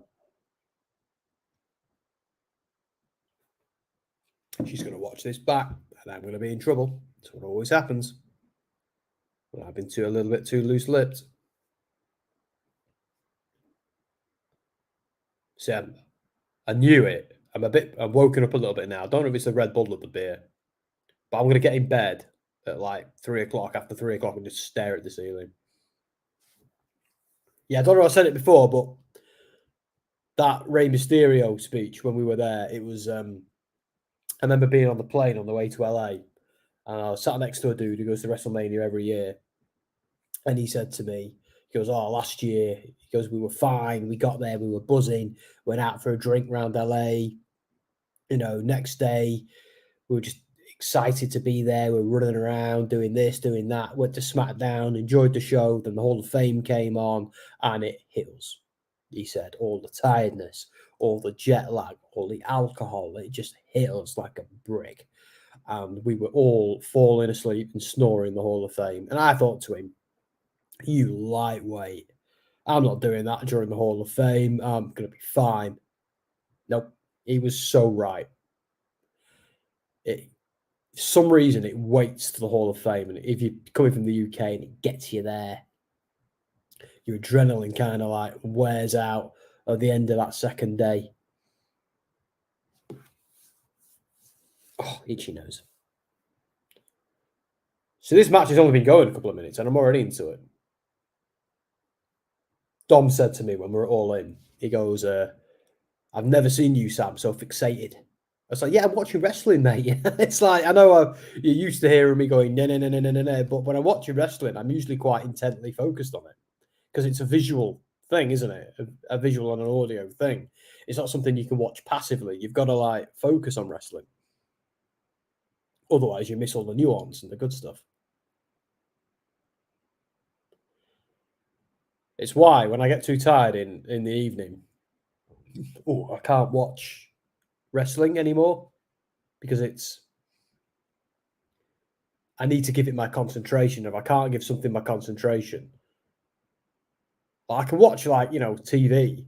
She's going to watch this back, and I'm going to be in trouble. That's what always happens. Well, I've been a little bit too loose-lipped. See, I knew it. I'm woken up a little bit now. I don't know if it's the Red Bull or the beer, but I'm going to get in bed at like 3 o'clock, after 3 o'clock, and just stare at the ceiling. Yeah, I don't know if I said it before, but that Rey Mysterio speech when we were there, it was, I remember being on the plane on the way to LA, and I was sat next to a dude who goes to WrestleMania every year, and he said to me, he goes, oh, last year, he goes, we were fine, we got there, we were buzzing, went out for a drink around LA, next day, we were just excited to be there, we were running around, doing this, doing that, went to SmackDown, enjoyed the show, then the Hall of Fame came on, and it hit us. He said, all the tiredness, all the jet lag, all the alcohol, it just hit us like a brick. And we were all falling asleep and snoring in the Hall of Fame. And I thought to him, you lightweight, I'm not doing that during the Hall of Fame. I'm going to be fine. Nope, he was so right. For some reason, it waits to the Hall of Fame. And if you're coming from the UK and it gets you there, your adrenaline kind of like wears out at the end of that second day. Oh, itchy nose. So this match has only been going a couple of minutes and I'm already into it. Dom said to me when we were all in, he goes, I've never seen you, Sam, so fixated. I was like, yeah, I'm watching wrestling, mate. It's like, I know you're used to hearing me going, no, but when I'm watching wrestling, I'm usually quite intently focused on it because it's a visual thing, isn't it? A visual and an audio thing. It's not something you can watch passively. You've got to like focus on wrestling. Otherwise, you miss all the nuance and the good stuff. It's why when I get too tired in the evening, I can't watch wrestling anymore because I need to give it my concentration. If I can't give something my concentration, I can watch TV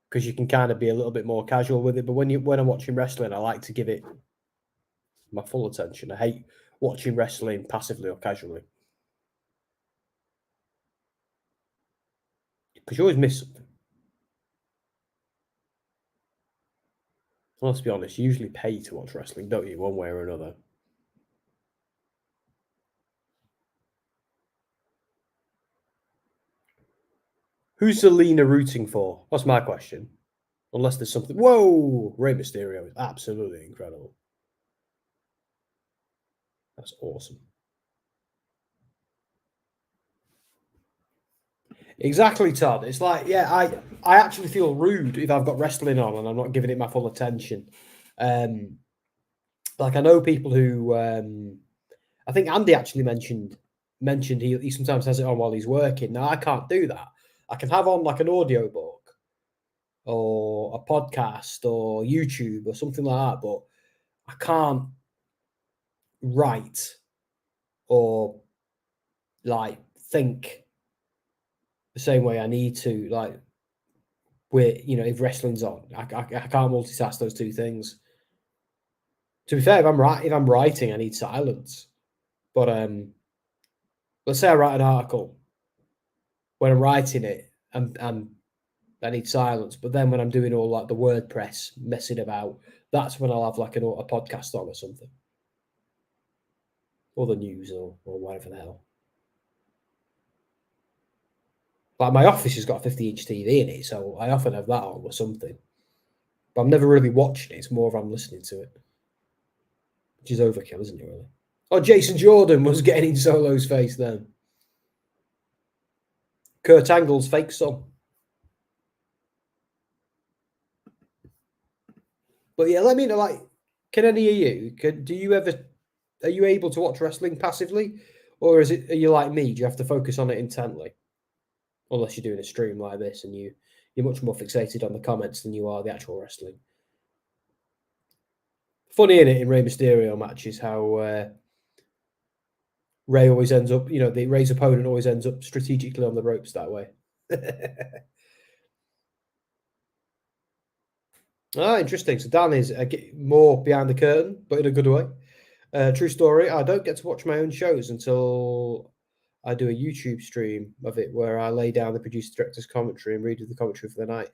because you can kind of be a little bit more casual with it. But when I'm watching wrestling, I like to give it my full attention. I hate watching wrestling passively or casually because you always miss something. Well, let's be honest, you usually pay to watch wrestling, don't you, one way or another? Who's Selena rooting for? That's my question. Unless there's something. Whoa! Rey Mysterio is absolutely incredible. That's awesome. Exactly, Todd. It's like, yeah, I actually feel rude if I've got wrestling on and I'm not giving it my full attention. Like I know people who I think Andy actually mentioned he sometimes has it on while he's working. Now I can't do that. I can have on like an audio book or a podcast or YouTube or something like that, but I can't write or like think the same way I need to. Like, if wrestling's on, I can't multitask those two things. To be fair, if I'm writing, I need silence. But let's say I write an article. When I'm writing it, I need silence. But then when I'm doing all like the WordPress messing about, that's when I'll have like a podcast on or something. or the news or whatever the hell. Like my office has got a 50-inch TV in it, so I often have that on or something. But I'm never really watching it. It's more of I'm listening to it, which is overkill, isn't it, really? Oh, Jason Jordan was getting in Solo's face then. Kurt Angle's fake son. But yeah, let me know, like, can any of you, are you able to watch wrestling passively? Or are you like me? Do you have to focus on it intently? Unless you're doing a stream like this and you're much more fixated on the comments than you are the actual wrestling. Funny, in it, in Rey Mysterio matches, how Rey always ends up, Rey's opponent always ends up strategically on the ropes that way. Interesting. So Dan is more behind the curtain, but in a good way. True story. I don't get to watch my own shows until I do a YouTube stream of it where I lay down the producer director's commentary and read the commentary for the night.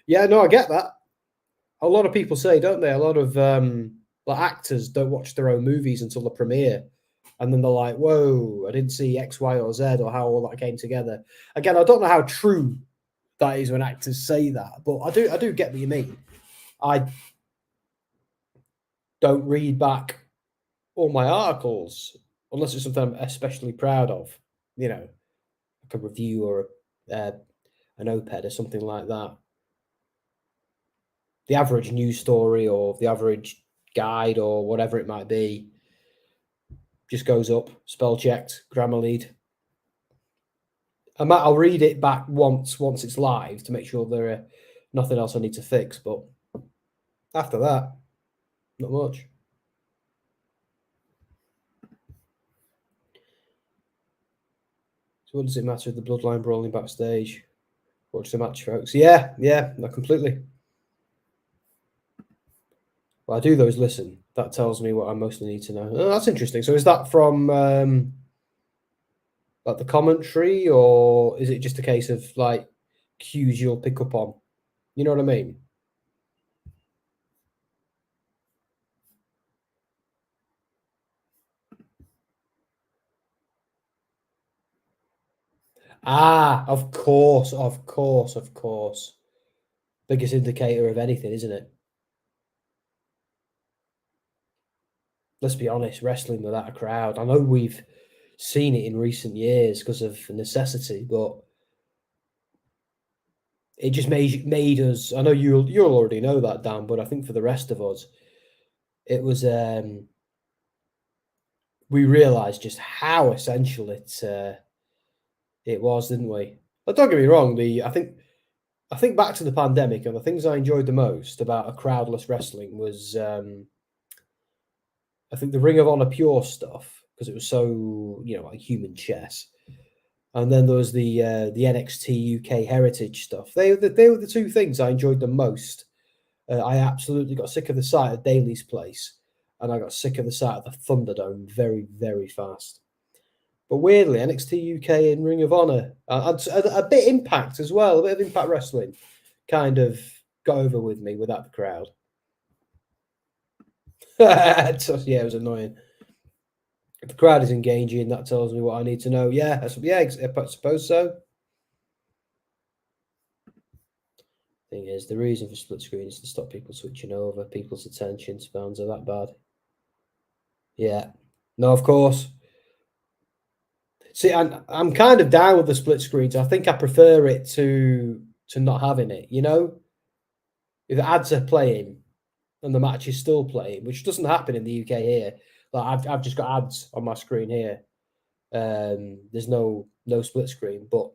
Yeah, no, I get that. A lot of people say, don't they? A lot of actors don't watch their own movies until the premiere. And then they're like, whoa, I didn't see X, Y, or Z or how all that came together. Again, I don't know how true that is when actors say that, but I do get what you mean. I don't read back all my articles unless it's something I'm especially proud of, like a review or an op-ed or something like that. The average news story or the average guide or whatever it might be just goes up, spell checked, grammar lead. I'll read it back once it's live to make sure there are nothing else I need to fix, but after that, not much. So what does it matter if the Bloodline brawling backstage? Watch the match, folks. Yeah, no, completely. Well, I do those listen. That tells me what I mostly need to know. Oh, that's interesting. So is that from like the commentary, or is it just a case of like cues you'll pick up on? You know what I mean? Of course. Biggest indicator of anything, isn't it? Let's be honest, wrestling without a crowd. I know we've seen it in recent years because of necessity, but it just made us. I know you'll already know that, Dan, but I think for the rest of us, it was we realised just how essential it was, didn't we? But don't get me wrong. I think back to the pandemic, and the things I enjoyed the most about a crowdless wrestling was I think the Ring of Honor Pure stuff, because it was so like human chess. And then there was the NXT UK Heritage stuff. They were the two things I enjoyed the most. I absolutely got sick of the sight of Daly's place, and I got sick of the sight of the Thunderdome very, very fast. But weirdly, NXT UK and Ring of Honor, a bit Impact as well, a bit of Impact Wrestling, kind of got over with me without the crowd. Yeah, it was annoying. If the crowd is engaging, that tells me what I need to know. Yeah, I suppose so. Thing is, the reason for split screen is to stop people switching over. People's attention spans are that bad. Yeah. No, of course. See, I'm kind of down with the split screens. I think I prefer it to not having it, If the ads are playing and the match is still playing, which doesn't happen in the UK here. Like I've just got ads on my screen here. There's no split screen, but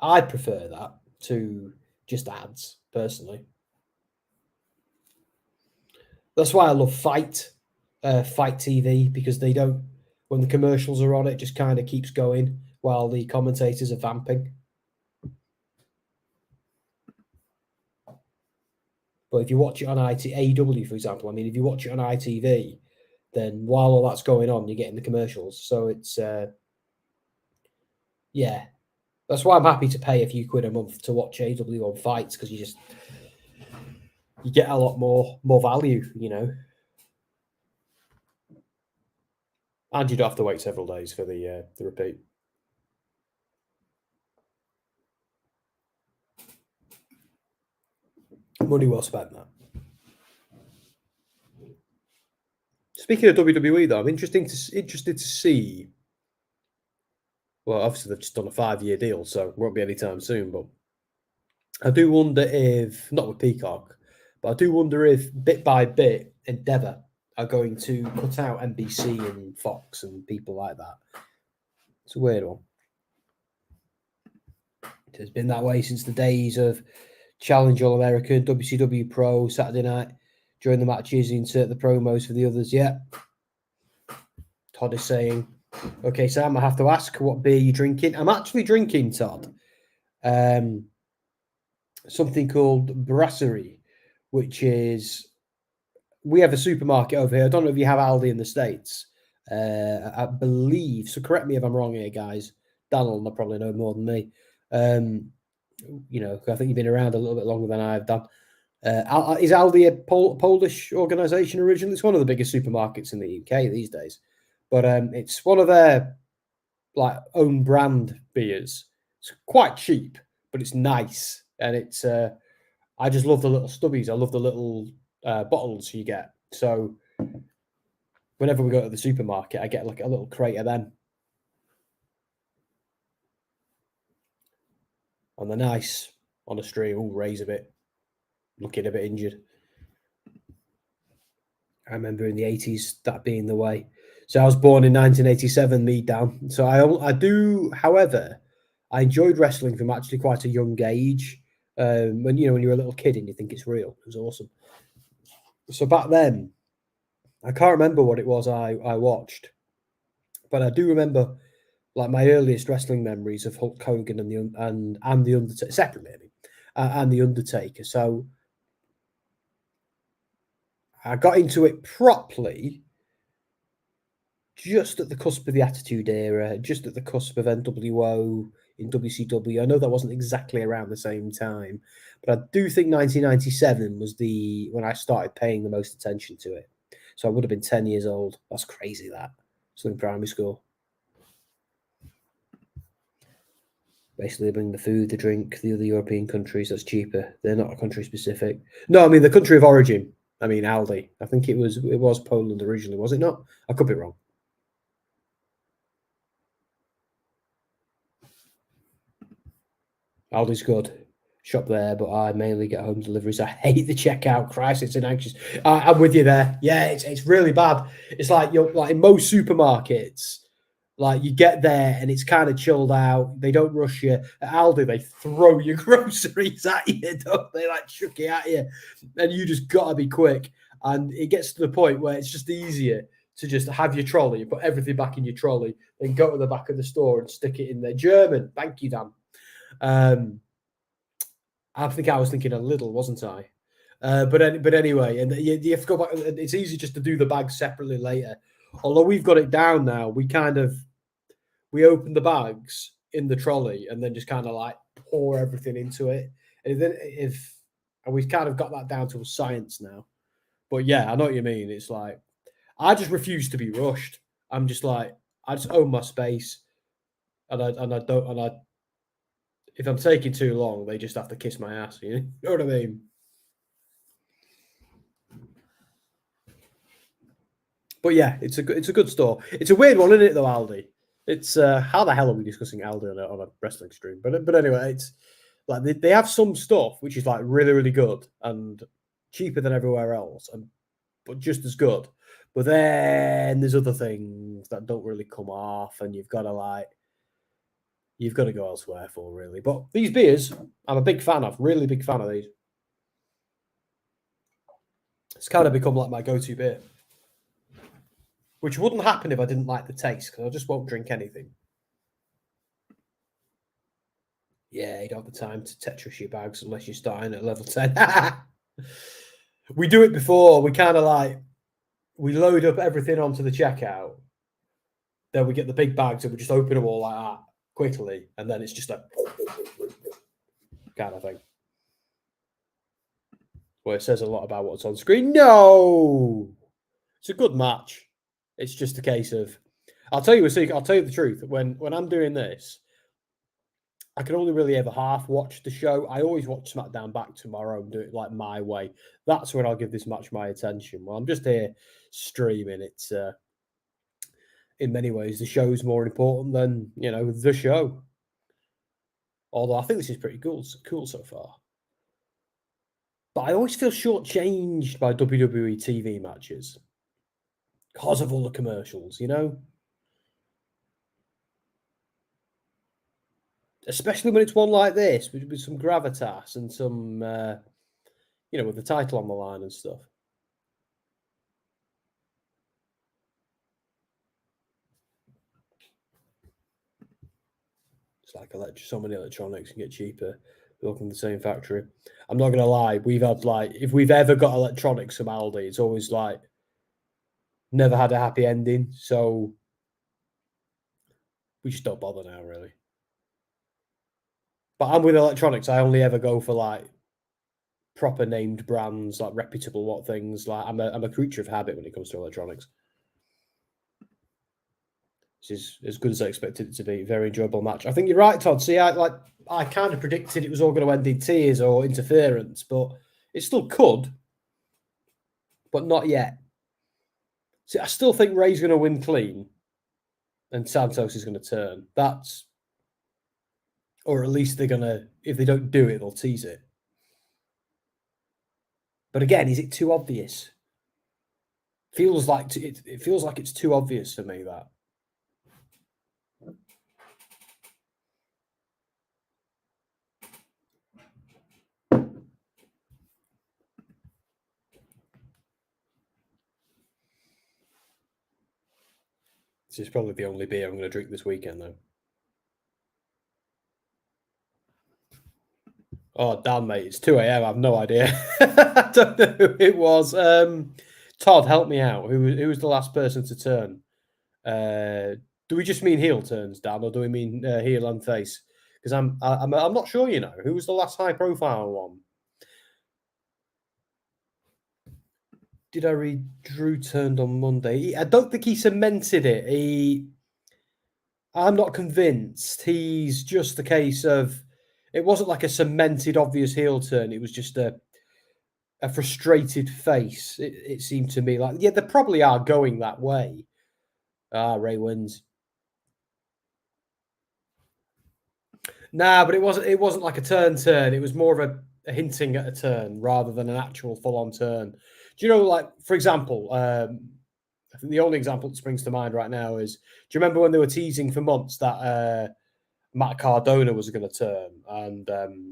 I prefer that to just ads personally. That's why I love Fight TV, because they don't, when the commercials are on, it just kind of keeps going while the commentators are vamping. But if you watch it on AEW, for example, if you watch it on ITV, then while all that's going on, you're getting the commercials. So it's, yeah. That's why I'm happy to pay a few quid a month to watch AEW on Fights, because you get a lot more value, And you don't have to wait several days for the repeat. Money well spent, that. Speaking of WWE, though, I'm interested to see. Well, obviously they've just done a 5-year deal, so it won't be anytime soon. But I do wonder if, not with Peacock, but I do wonder if bit by bit Endeavour are going to cut out NBC and Fox and people like that. It's a weird one. It has been that way since the days of Challenge All American, WCW Pro, Saturday night. During the matches, you insert the promos for the others. Yeah. Todd is saying, okay, Sam, I have to ask, what beer are you drinking? I'm actually drinking, Todd, something called Brasserie, which is, we have a supermarket over here. I don't know if you have Aldi in the States. I believe, so correct me if I'm wrong here, guys. Daniel will probably know more than me. You know, I think you've been around a little bit longer than I've done. Is Aldi a Polish organisation originally? It's one of the biggest supermarkets in the UK these days. But it's one of their like own brand beers. It's quite cheap, but it's nice. And it's I just love the little stubbies. I love the little bottles you get. So whenever we go to the supermarket, I get like a little crate of them. And they're nice on a stream. Oh, Ray's a bit looking a bit injured. I remember in the 80s that being the way. So I was born in 1987, me down. So I do, however, I enjoyed wrestling from actually quite a young age. When you're a little kid and you think it's real, it was awesome. So back then, I can't remember what it was I watched, but I do remember like my earliest wrestling memories of Hulk Hogan and the Undertaker separately, and the Undertaker. So I got into it properly just at the cusp of the Attitude Era, just at the cusp of NWO in WCW. I know that wasn't exactly around the same time, but I do think 1997 was when I started paying the most attention to it. So I would have been 10 years old. That's crazy, that. Still in primary school. Basically, they bring the food, the drink, the other European countries that's cheaper. They're not country specific. No, I mean the country of origin. I mean Aldi. I think it was Poland originally, was it not? I could be wrong. Aldi's good. Shop there, but I mainly get home deliveries. I hate the checkout. Christ, it's an anxious. I'm with you there. Yeah, it's really bad. It's like you're like in most supermarkets. Like you get there and it's kind of chilled out. They don't rush you. At Aldi, they throw your groceries at you, don't they? Like chuck it at you, and you just gotta be quick. And it gets to the point where it's just easier to just have your trolley, you put everything back in your trolley, then go to the back of the store and stick it in there. German, thank you, Dan. I think I was thinking a little, wasn't I? But anyway, and you have to go back. It's easy just to do the bags separately later. Although we've got it down now, we open the bags in the trolley and then just kind of like pour everything into it. And then and we've kind of got that down to a science now. But yeah, I know what you mean. It's like I just refuse to be rushed. I'm just like I just own my space, if I'm taking too long, they just have to kiss my ass. You know what I mean? But yeah, it's a good store. It's a weird one, isn't it, though, Aldi? It's how the hell are we discussing Aldi on a wrestling stream? But anyway, it's like they have some stuff which is like really, really good and cheaper than everywhere else, but just as good. But then there's other things that don't really come off, and you've got to go elsewhere for, really. But these beers, I'm a big fan of. Really big fan of these. It's kind of become like my go-to beer. Which wouldn't happen if I didn't like the taste, because I just won't drink anything. Yeah, you don't have the time to Tetris your bags unless you're starting at level 10. We do it before. We kind of like, we load up everything onto the checkout. Then we get the big bags and we just open them all like that quickly. And then it's just a kind of thing. Well, it says a lot about what's on screen. No! It's a good match. It's just a case of I'll tell you a secret. I'll tell you the truth. When I'm doing this, I can only really ever half watch the show. I always watch SmackDown back tomorrow and do it like my way. That's when I'll give this match my attention. Well, I'm just here streaming. It's in many ways the show's more important than the show. Although I think this is pretty cool so far. But I always feel shortchanged by WWE TV matches because of all the commercials, Especially when it's one like this, with some gravitas and some, with the title on the line and stuff. It's like so many electronics can get cheaper. They're from the same factory. I'm not going to lie. We've had if we've ever got electronics from Aldi, it's always never had a happy ending. So we just don't bother now, really. But I'm with electronics. I only ever go for proper named brands, reputable things. I'm a creature of habit when it comes to electronics. This is as good as I expected it to be. Very enjoyable match. I think you're right, Todd. See, I kind of predicted it was all going to end in tears or interference, but it still could, but not yet. See, I still think Rey's going to win clean, and Santos is going to turn. Or at least they're going to, if they don't do it, they'll tease it. But again, is it too obvious? It feels like it's too obvious for me, that. This is probably the only beer I'm going to drink this weekend, though. Oh, damn, mate. It's 2 a.m. I have no idea. I don't know who it was. Todd, help me out. Who was the last person to turn? Do we just mean heel turns, Dan, or do we mean heel and face? Because I'm not sure, Who was the last high-profile one? Did I read Drew turned on Monday? I don't think he cemented it. I'm not convinced. He's just the case of, it wasn't like a cemented, obvious heel turn. It was just a frustrated face. It seemed to me they probably are going that way. Rey wins. Nah, but it wasn't like a turn. It was more of a hinting at a turn rather than an actual full-on turn. Do you know, for example, I think the only example that springs to mind right now is, do you remember when they were teasing for months that Matt Cardona was going to turn, and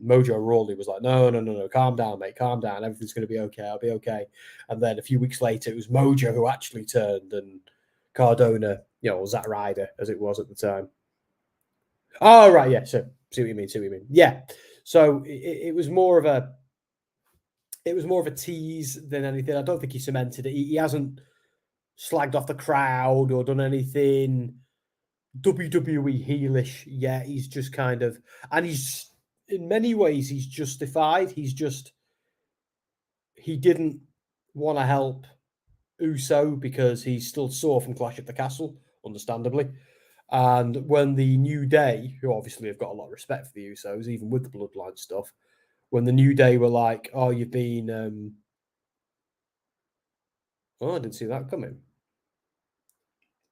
Mojo Rawley was like, no, calm down, mate, calm down. Everything's going to be okay. I'll be okay. And then a few weeks later, it was Mojo who actually turned, and Cardona, Zack Ryder, as it was at the time. Oh, right, yeah. So see what you mean. Yeah. So it was more of a tease than anything. I don't think he cemented it. He hasn't slagged off the crowd or done anything WWE heelish yet. He's just kind of, and he's in many ways he's justified. He didn't want to help Uso because he's still sore from Clash at the Castle, understandably. And when the New Day, who obviously have got a lot of respect for the Usos, even with the Bloodline stuff, when the New Day were like, oh, you've been... Oh, I didn't see that coming.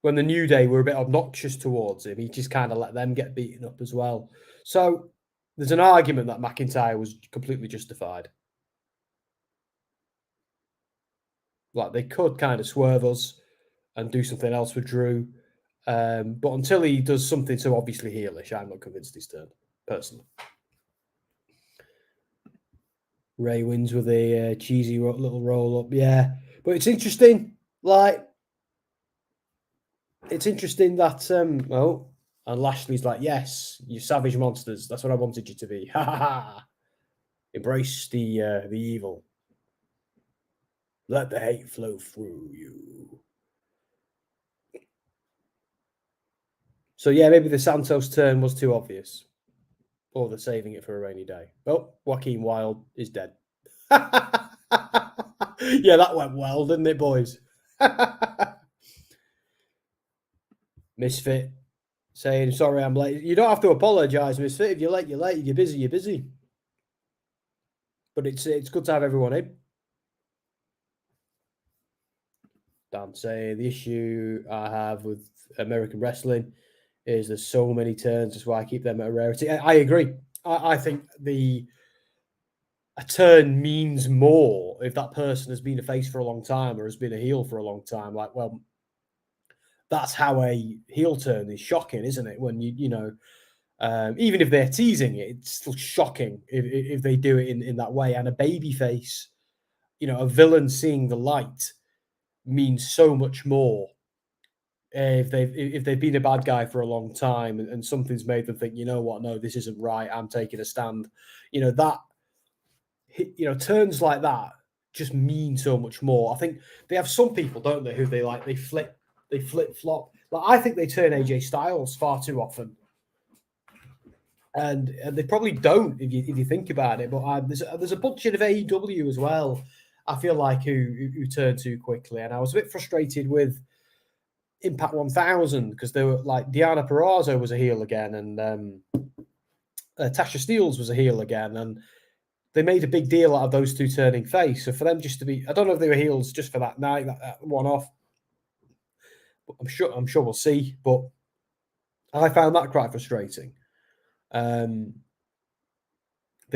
When the New Day were a bit obnoxious towards him, he just kind of let them get beaten up as well. So there's an argument that McIntyre was completely justified. They could kind of swerve us and do something else with Drew. But until he does something so obviously heelish, I'm not convinced he's turned, personally. Rey wins with a cheesy little roll-up, yeah. But it's interesting, it's interesting that, and Lashley's like, yes, you savage monsters. That's what I wanted you to be. Ha ha ha. Embrace the evil. Let the hate flow through you. So, yeah, maybe the Santos turn was too obvious. Or they're saving it for a rainy day. Oh, Joaquin Wilde is dead. Yeah, that went well, didn't it, boys? Misfit saying, sorry, I'm late. You don't have to apologise, Misfit. If you're late, you're late. If you're busy, you're busy. But it's good to have everyone in. Dan saying, the issue I have with American wrestling is there's so many turns. That's why I keep them at a rarity. I agree. I think a turn means more if that person has been a face for a long time or has been a heel for a long time. Like, well, that's how a heel turn is shocking, isn't it? When you know, even if they're teasing it, it's still shocking if they do it in that way. And a baby face, you know, a villain seeing the light means so much more. If they've been a bad guy for a long time and something's made them think, you know what, no, this isn't right. I'm taking a stand. You know, that, you know, turns like that just mean so much more. I think they have some people, don't they, who they flip flop. Like, I think they turn AJ Styles far too often, and they probably don't if you think about it. But there's a bunch of AEW as well, I feel like, who turn too quickly, and I was a bit frustrated with Impact 1000 because they were like Deonna Purrazzo was a heel again, and Tasha Steelz was a heel again, and they made a big deal out of those two turning face. So for them just to be, I don't know if they were heels just for that night, that one off. I'm sure we'll see. But I found that quite frustrating. They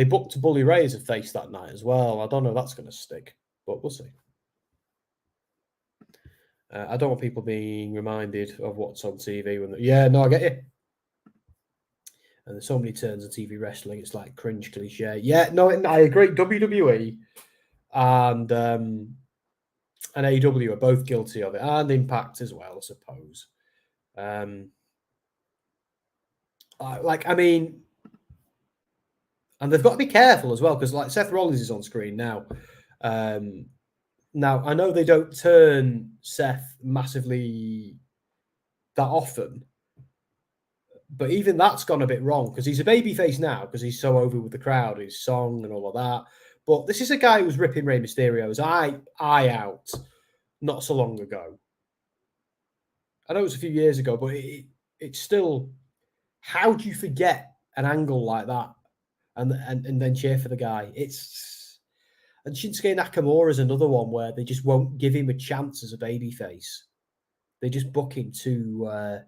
booked Bully Ray as a face that night as well. I don't know if that's going to stick, but we'll see. I don't want people being reminded of what's on TV when. Yeah, no, I get you. And there's so many turns on TV wrestling. It's like cringe cliche. Yeah, no, I agree. WWE and AEW are both guilty of it, and Impact as well, I suppose. I mean, and they've got to be careful as well because, like, Seth Rollins is on screen now. Now I know they don't turn Seth massively that often, but even that's gone a bit wrong because he's a babyface now because he's so over with the crowd, his song and all of that. But this is a guy who was ripping Rey Mysterio's eye out not so long ago. I know it was a few years ago, but it's still. How do you forget an angle like that and then cheer for the guy? And Shinsuke Nakamura is another one where they just won't give him a chance as a babyface. They just book him to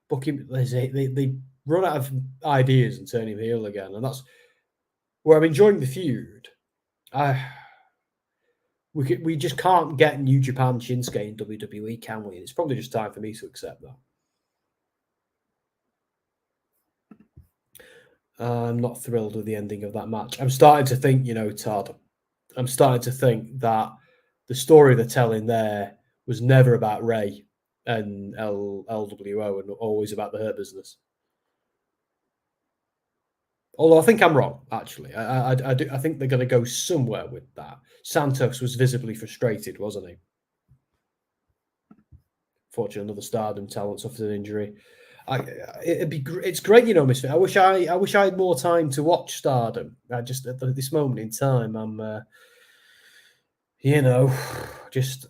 book him. They run out of ideas and turn him heel again, and that's where I'm enjoying the feud. We just can't get New Japan Shinsuke in WWE, can we? It's probably just time for me to accept that. I'm not thrilled with the ending of that match. I'm starting to think, you know, Todd, I'm starting to think that the story they're telling there was never about Rey and LWO and always about the Hurt Business. Although I think I'm wrong, actually. I think they're going to go somewhere with that. Santos was visibly frustrated, wasn't he? Fortunately, another Stardom talent suffered an injury. It's great, you know, Misfit. I wish I had more time to watch Stardom. I just at this moment in time, I'm, you know, just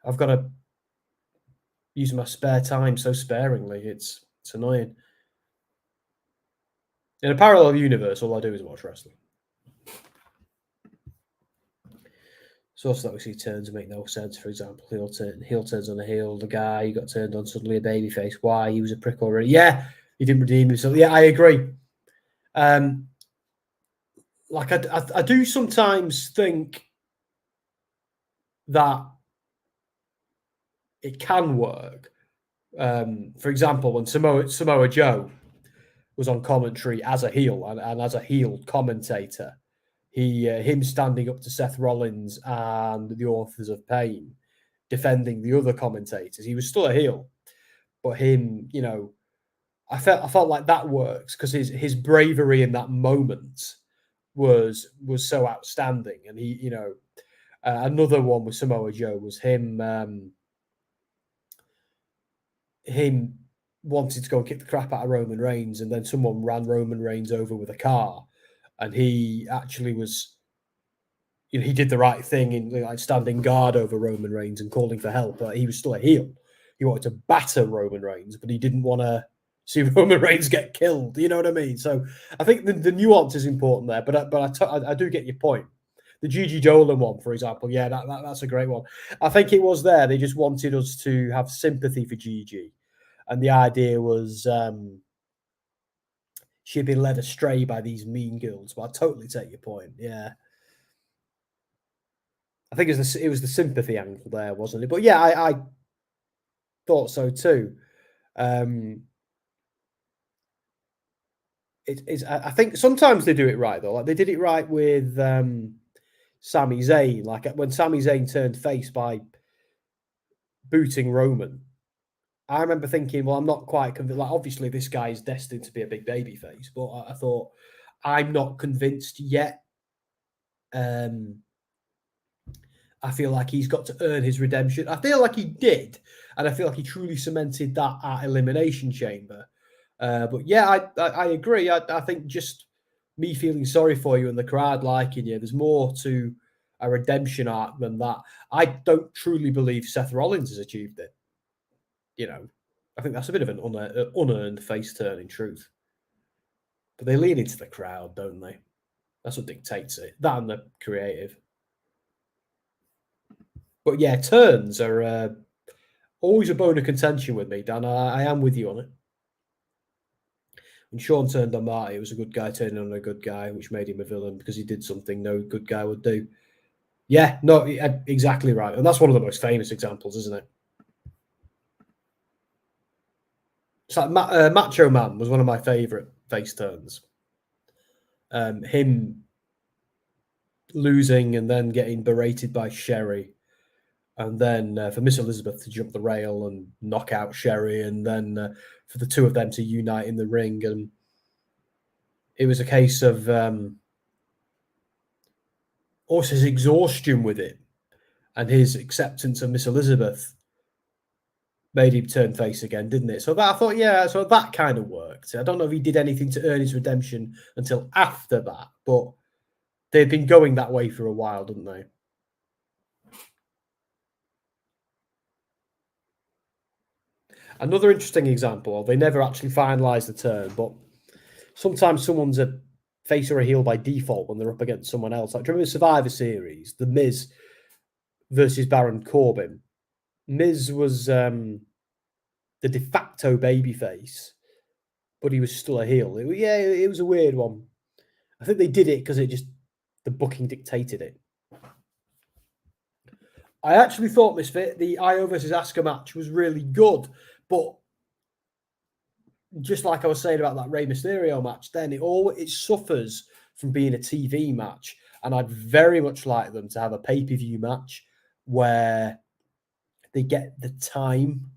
I've got to use my spare time so sparingly. It's annoying. In a parallel universe, all I do is watch wrestling. Sources that we see turns make no sense. For example, heel turns on a heel. The guy who got turned on suddenly a babyface. Why? He was a prick already. Yeah, he didn't redeem himself. Yeah, I agree. Like I do sometimes think that it can work. For example, when Samoa Joe was on commentary as a heel and as a heel commentator, him standing up to Seth Rollins and the Authors of Pain, defending the other commentators, he was still a heel, but him, you know, I felt like that works because his bravery in that moment was so outstanding, and he, you know, another one with Samoa Joe was him wanted to go and kick the crap out of Roman Reigns, and then someone ran Roman Reigns over with a car, and he actually was, you know, he did the right thing in like standing guard over Roman Reigns and calling for help, but he was still a heel. he wanted to batter Roman Reigns, but he didn't want to see Roman Reigns get killed. You know what I mean? So I think the nuance is important there. But I do get your point. The Gigi Dolan one, for example, yeah, that's a great one. I think it was there. They just wanted us to have sympathy for Gigi, and the idea was she'd been led astray by these mean girls. But I totally take your point. Yeah, I think it was the sympathy angle there, wasn't it? But yeah, I thought so too. I think sometimes they do it right though. Like they did it right with Sami Zayn. Like when Sami Zayn turned face by booting Roman, I remember thinking, well, I'm not quite convinced. Like obviously this guy is destined to be a big baby face, but I thought I'm not convinced yet. I feel like he's got to earn his redemption. I feel like he did, and I feel like he truly cemented that at Elimination Chamber. But yeah, I agree. I think just me feeling sorry for you and the crowd liking you, there's more to a redemption arc than that. I don't truly believe Seth Rollins has achieved it. You know, I think that's a bit of an unearned face turn in truth. But they lean into the crowd, don't they? That's what dictates it. That and the creative. But yeah, turns are always a bone of contention with me, Dan. I am with you on it. When Sean turned on Marty, it was a good guy turning on a good guy, which made him a villain because he did something no good guy would do. Yeah, no, exactly right. And that's one of the most famous examples, isn't it? It's like Macho Man was one of my favourite face turns. Him losing and then getting berated by Sherry. And then for Miss Elizabeth to jump the rail and knock out Sherry. And then for the two of them to unite in the ring. And it was a case of also his exhaustion with it and his acceptance of Miss Elizabeth made him turn face again, didn't it? So that I thought, yeah, so that kind of worked. I don't know if he did anything to earn his redemption until after that, but they'd been going that way for a while, didn't they? Another interesting example, they never actually finalised the turn, but sometimes someone's a face or a heel by default when they're up against someone else. Like, do you remember Survivor Series, The Miz versus Baron Corbin? Miz was the de facto babyface, but he was still a heel. It was a weird one. I think they did it because the booking dictated it. I actually thought the Io versus Asuka match was really good, but just like I was saying about that Rey Mysterio match, then it suffers from being a TV match, and I'd very much like them to have a pay-per-view match where they get the time,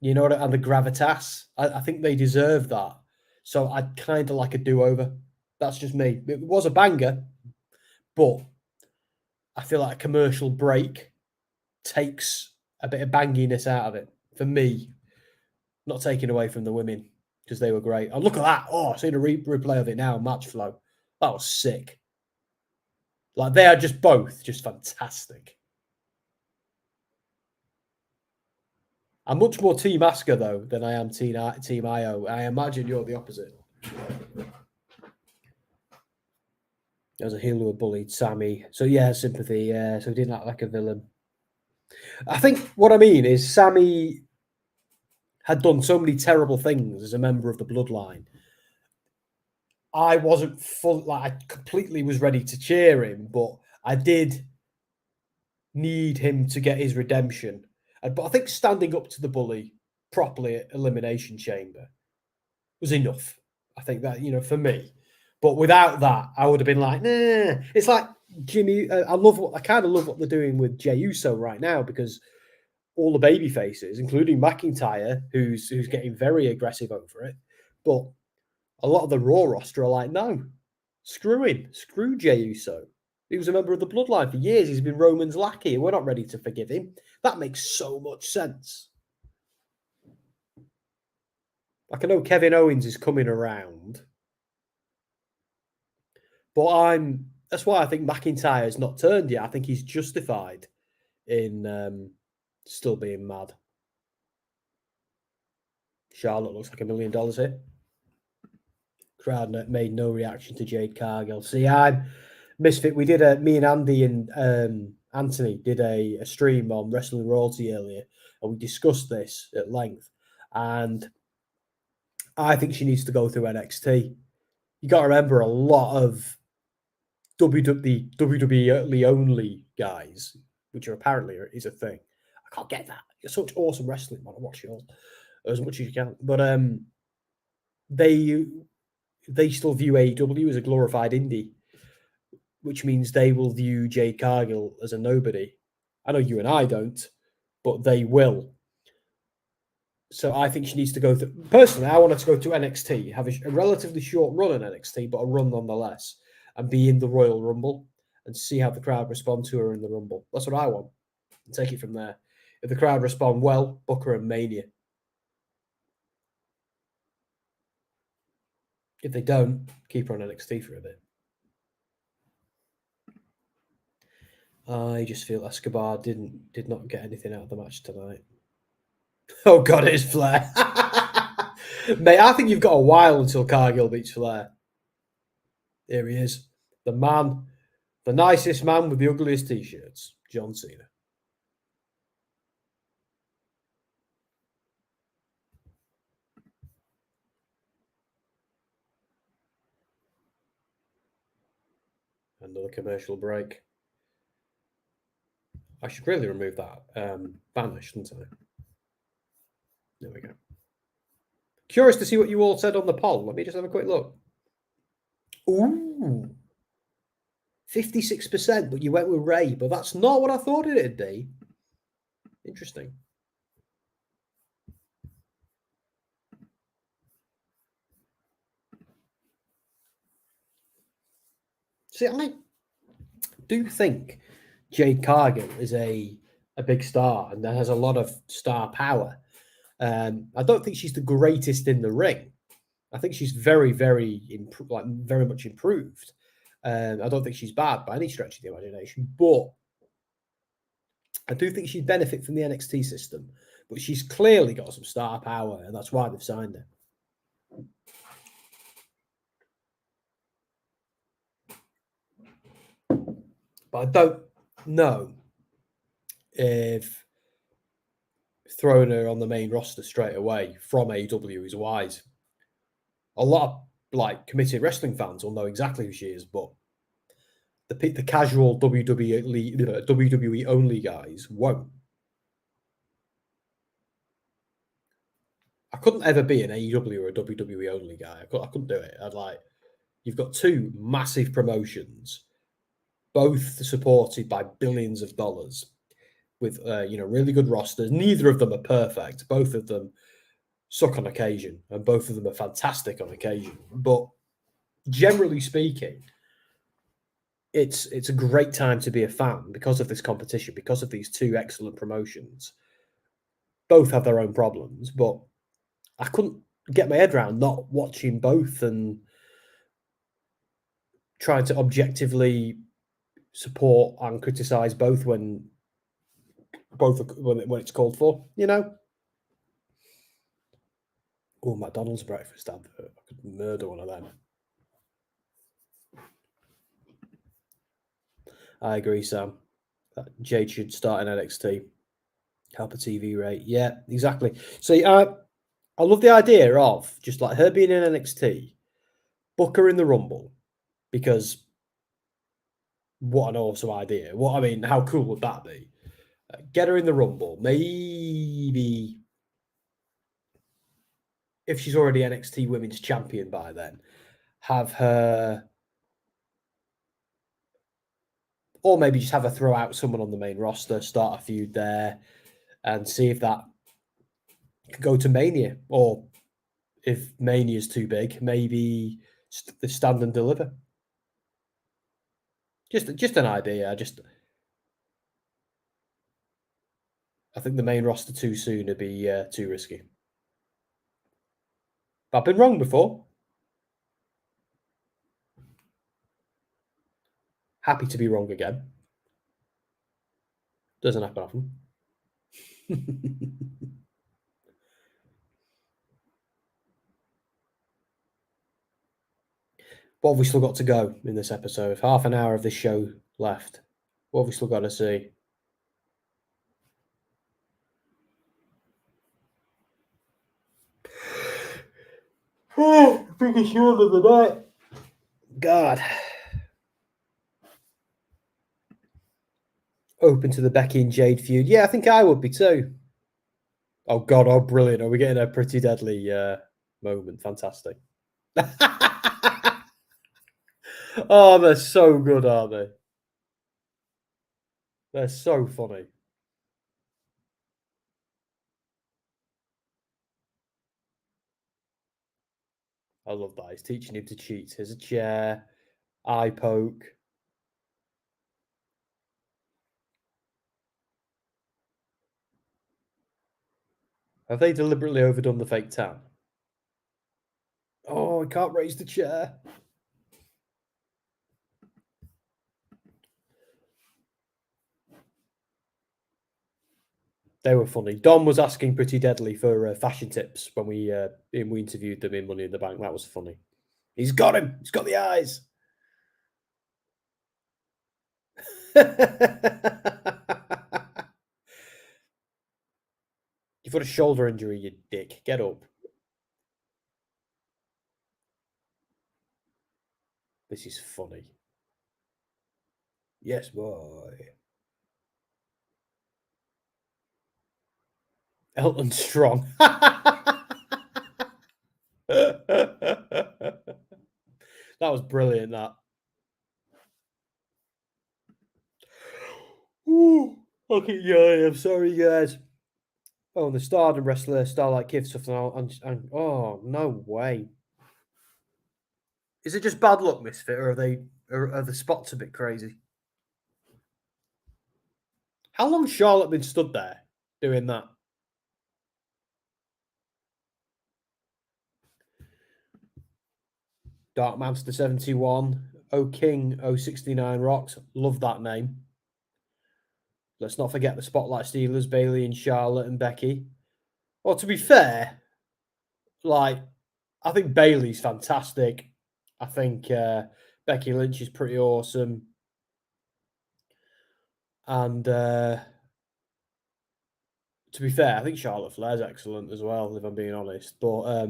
you know, and the gravitas. I think they deserve that. So I'd kind of like a do-over. That's just me. It was a banger, but I feel like a commercial break takes a bit of banginess out of it for me. Not taking away from the women because they were great. And look at that. Oh, I've seen a replay of it now. Match flow. That was sick. Like they are just both just fantastic. I'm much more Team Asuka though than I am Team Io. I imagine you're the opposite. There was a heel who had bullied Sammy. So yeah, sympathy. Yeah, so he didn't act like a villain. I think what I mean is Sammy had done so many terrible things as a member of the Bloodline. I wasn't full, like I completely was ready to cheer him, but I did need him to get his redemption. But I think standing up to the bully properly at Elimination Chamber was enough. I think that, for me. But without that, I would have been like, nah. It's like Jimmy. I kind of love what they're doing with Jey Uso right now because all the baby faces, including McIntyre, who's getting very aggressive over it. But a lot of the Raw roster are like, no, screw him. Screw Jey Uso. He was a member of the Bloodline for years. He's been Roman's lackey. We're not ready to forgive him. That makes so much sense. Like I know Kevin Owens is coming around. But that's why I think McIntyre's not turned yet. I think he's justified in Still being mad. Charlotte looks like $1 million here. Crowd made no reaction to Jade Cargill. See, I'm Misfit. We did me and Andy and Anthony did a stream on Wrestling Royalty earlier, and we discussed this at length. And I think she needs to go through NXT. You got to remember, a lot of WWE only guys, which are apparently is a thing. I can't get that. You're such awesome wrestling, man. I watch you all as much as you can. But they still view AEW as a glorified indie, which means they will view Jade Cargill as a nobody. I know you and I don't, but they will. So I think she needs to go through. Personally, I want her to go to NXT, have a relatively short run in NXT, but a run nonetheless, and be in the Royal Rumble and see how the crowd respond to her in the Rumble. That's what I want. And take it from there. If the crowd respond well, book her in Mania. If they don't, keep her on NXT for a bit. I just feel Escobar did not get anything out of the match tonight. Oh God, it is Flair. Mate, I think you've got a while until Cargill beats Flair. Here he is. The man, the nicest man with the ugliest t-shirts, John Cena. Another commercial break. I should really remove that banner, shouldn't I? There we go. Curious to see what you all said on the poll. Let me just have a quick look. Ooh. 56%, but you went with Rey, but that's not what I thought it'd be. Interesting. See, I do think Jade Cargill is a big star and that has a lot of star power. I don't think she's the greatest in the ring. I think she's very, very much improved. I don't think she's bad by any stretch of the imagination, but I do think she'd benefit from the NXT system. But she's clearly got some star power, and that's why they've signed her. But I don't know if throwing her on the main roster straight away from AEW is wise. A lot of committed wrestling fans will know exactly who she is, but the casual WWE only guys won't. I couldn't ever be an AEW or a WWE only guy. I couldn't do it. You've got two massive promotions, both supported by billions of dollars, with really good rosters. Neither of them are perfect. Both of them suck on occasion, and both of them are fantastic on occasion. But generally speaking, it's a great time to be a fan because of this competition, because of these two excellent promotions. Both have their own problems, but I couldn't get my head around not watching both and trying to objectively support and criticize both when it's called for, Oh, McDonald's breakfast advert. I could murder one of them. I agree, Sam. Jade should start in NXT. Help a TV rate. Yeah, exactly. So I love the idea of just like her being in NXT, book her in the Rumble, because what an awesome idea. How cool would that be? Get her in the Rumble. Maybe if she's already NXT Women's Champion by then, have her, or maybe just have her throw out someone on the main roster, start a feud there, and see if that can go to Mania. Or if Mania is too big, maybe stand and deliver. Just an idea. I think the main roster too soon would be too risky. But I've been wrong before. Happy to be wrong again. Doesn't happen often. What have we still got to go in this episode? Half an hour of this show left. What have we still got to see? Oh, biggest yawn of the night. God. Open to the Becky and Jade feud. Yeah, I think I would be too. Oh, God. Oh, brilliant. Are we getting a pretty deadly moment? Fantastic. Oh, they're so good, aren't they? They're so funny. I love that. He's teaching him to cheat. Here's a chair, eye poke. Have they deliberately overdone the fake tan? Oh, I can't raise the chair. They were funny. Dom was asking Pretty Deadly for fashion tips when we interviewed them in Money in the Bank. That was funny. He's got him. He's got the eyes. You've got a shoulder injury, you dick. Get up. This is funny. Yes, boy. Elton Strong. That was brilliant, that. Ooh, okay, yeah, I'm sorry, guys. Oh, and the Stardom wrestler, Starlight Kid stuff, and oh, no way. Is it just bad luck, Misfit, or are the spots a bit crazy? How long has Charlotte been stood there doing that? Dark Manster 71, O King 069 Rocks. Love that name. Let's not forget the Spotlight Stealers, Bayley and Charlotte and Becky. Well, to be fair, like, I think Bayley's fantastic. I think Becky Lynch is pretty awesome. And to be fair, I think Charlotte Flair's excellent as well, if I'm being honest. But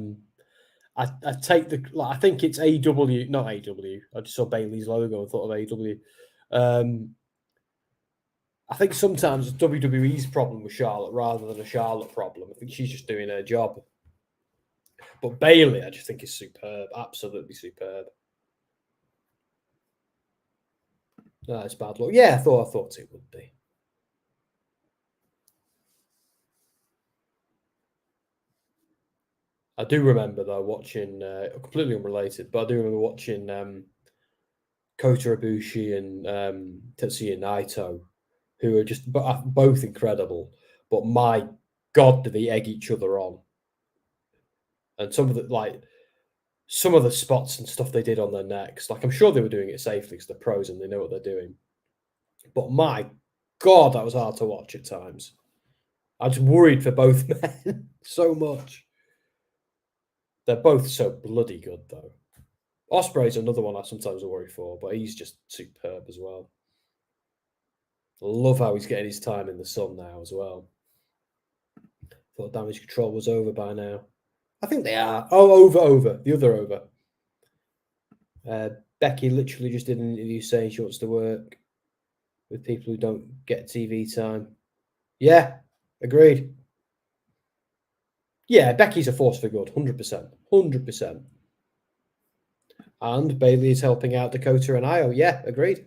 I take the, like, I think it's AW, not AW. I just saw Bayley's logo and thought of AW. I think sometimes it's WWE's problem with Charlotte rather than a Charlotte problem. I think she's just doing her job. But Bayley, I just think is superb, absolutely superb. That's bad luck. Yeah, I thought it would be. I do remember though watching, completely unrelated, but I do remember watching Kota Ibushi and Tetsuya Naito, who are just both incredible. But my God, do they egg each other on? And some of the spots and stuff they did on their necks, like I'm sure they were doing it safely because they're pros and they know what they're doing. But my God, that was hard to watch at times. I was worried for both men so much. They're both so bloody good, though. Ospreay's another one I sometimes worry for, but he's just superb as well. I love how he's getting his time in the sun now as well. Thought Damage Control was over by now. I think they are. Oh, over. The other over. Becky literally just did an interview saying she wants to work with people who don't get TV time. Yeah, agreed. Yeah, Becky's a force for good, 100%. 100%. And Bayley is helping out Dakota and Io. Yeah, agreed.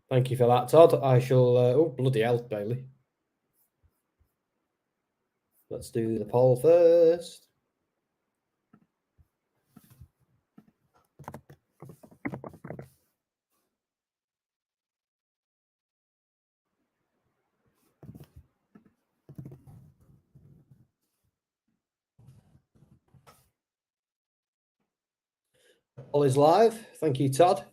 Thank you for that, Todd. I shall... oh, bloody hell, Bayley. Let's do the poll first. Poll is live. Thank you, Todd.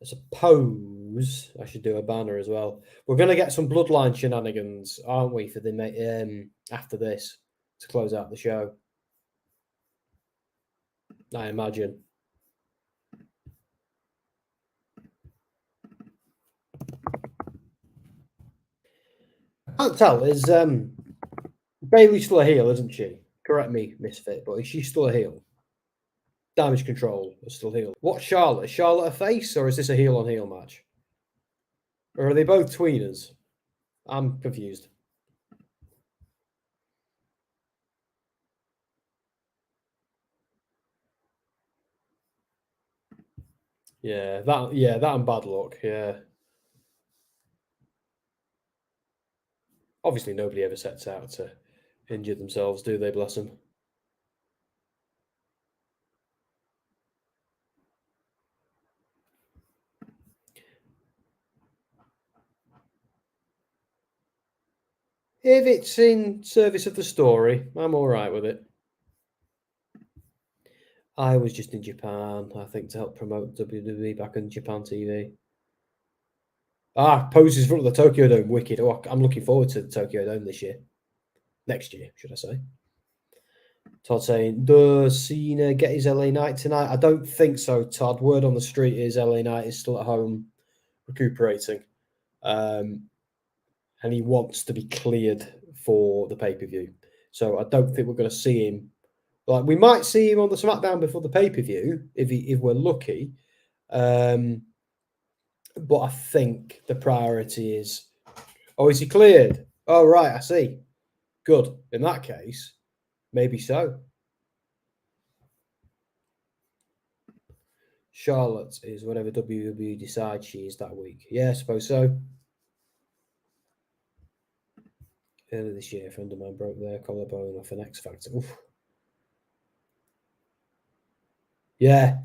I suppose suppose I should do a banner as well. We're going to get some Bloodline shenanigans, aren't we, for the after this to close out the show? I imagine. I can't tell. Is Bayley still a heel, isn't she? Correct me, Misfit, but is she still a heel? Damage Control is still heel. What's Charlotte? Is Charlotte a face, or is this a heel on heel match? Or are they both tweeners? I'm confused. Yeah, that and bad luck. Yeah. Obviously, nobody ever sets out to injure themselves, do they? Bless them. If it's in service of the story, I'm all right with it. I was just in Japan, I think, to help promote WWE back on Japan TV. Poses in front of the Tokyo Dome, wicked. Oh, I'm looking forward to the Tokyo Dome this year. Next year, should I say. Todd saying, does Cena get his LA Knight tonight? I don't think so, Todd. Word on the street is LA Knight is still at home recuperating. And he wants to be cleared for the pay-per-view. So I don't think we're going to see him. Like, we might see him on the SmackDown before the pay-per-view if we're lucky. But I think the priority is, is he cleared? Oh, right, I see. Good. In that case, maybe so. Charlotte is whatever WWE decides she is that week. Yeah, I suppose so. Earlier this year, a friend of mine broke their collarbone off an X Factor. Oof. Yeah,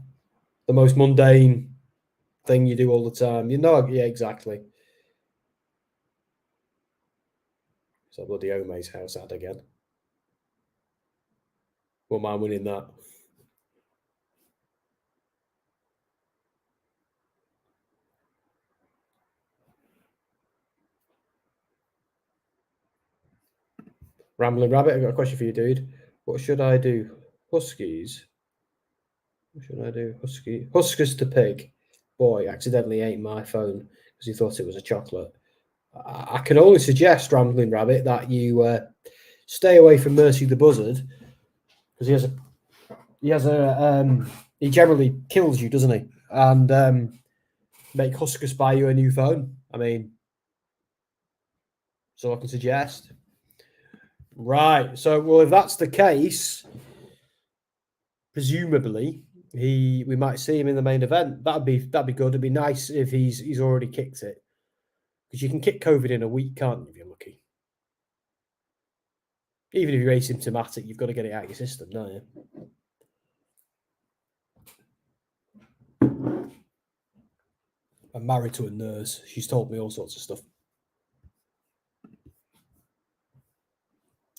the most mundane thing you do all the time. You know, yeah, exactly. So bloody Ome's house ad again. Won't mind winning that. Rambling Rabbit, I've got a question for you, dude. What should I do? Huskies? What should I do? Huskers to pig. Boy, accidentally ate my phone because he thought it was a chocolate. I can only suggest, Rambling Rabbit, that you stay away from Mercy the Buzzard because he generally kills you, doesn't he? And make Huskers buy you a new phone. I mean, that's all I can suggest. Right. So, well, if that's the case, presumably we might see him in the main event. That'd be good. It'd be nice if he's already kicked it, because you can kick COVID in a week, can't you? If you're lucky. Even if you're asymptomatic, you've got to get it out of your system, don't you? I'm married to a nurse. She's told me all sorts of stuff.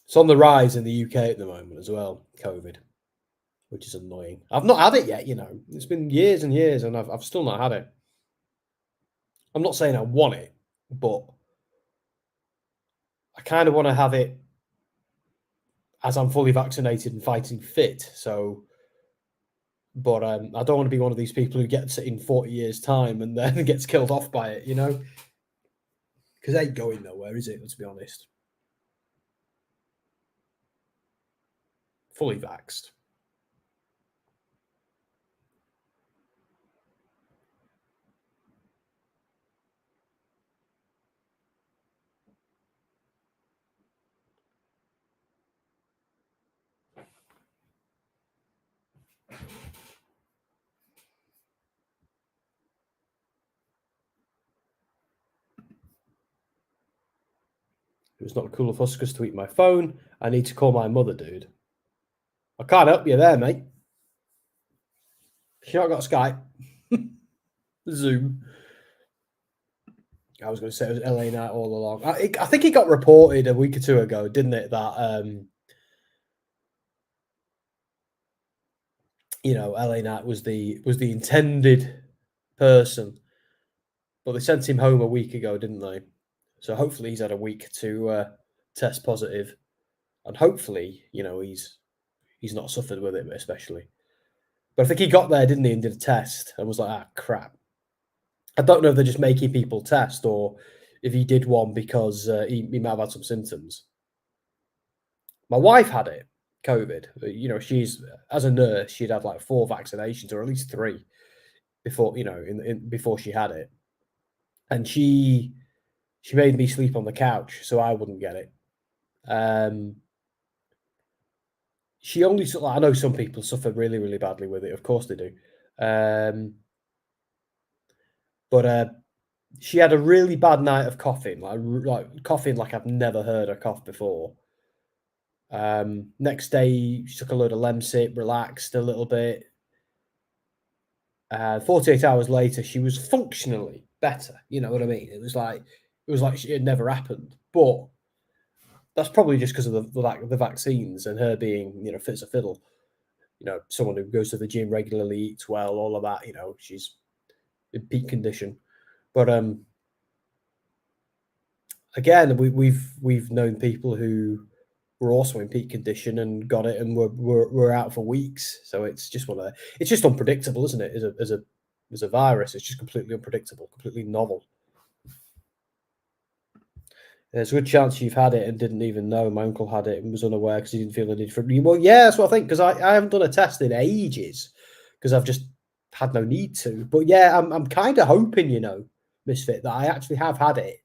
It's on the rise in the UK at the moment as well, COVID, which is annoying. I've not had it yet, you know. It's been years and years, and I've still not had it. I'm not saying I want it, but I kind of want to have it as I'm fully vaccinated and fighting fit. So, but I don't want to be one of these people who gets it in 40 years' time and then gets killed off by it, you know? Because it ain't going nowhere, is it? Let's be honest. Fully vaxxed. It was not cool of Huskers to eat my phone. I need to call my mother, dude. I can't help you there, mate. She not got Skype. Zoom. I was going to say it was LA Knight all along. I think it got reported a week or two ago, didn't it? That LA Knight was the intended person But they sent him home a week ago, didn't they? So hopefully he's had a week to test positive, and hopefully, he's not suffered with it, especially. But I think he got there, didn't he, and did a test and was like, ah, crap. I don't know if they're just making people test or if he did one because he might have had some symptoms. My wife had it, COVID. She's, as a nurse, she'd had like 4 vaccinations or at least 3 before, before she had it. And she made me sleep on the couch so I wouldn't get it. She only, I know some people suffer really, really badly with it. Of course they do. But she had a really bad night of coughing, like coughing like I've never heard her cough before. Next day, she took a load of Lemsip, relaxed a little bit. 48 hours later, she was functionally better. You know what I mean? It was like it had never happened. But that's probably just because of the vaccines and her being, fit as a fiddle. Someone who goes to the gym regularly, eats well, all of that. She's in peak condition. But again, we've known people who were also in peak condition and got it and were out for weeks. So it's just it's just unpredictable, isn't it? As a virus, it's just completely unpredictable, completely novel. There's a good chance you've had it and didn't even know. My uncle had it and was unaware because he didn't feel the need for it. Well, yeah, that's what I think, because I haven't done a test in ages because I've just had no need to. But yeah, I'm kind of hoping, Misfit, that I actually have had it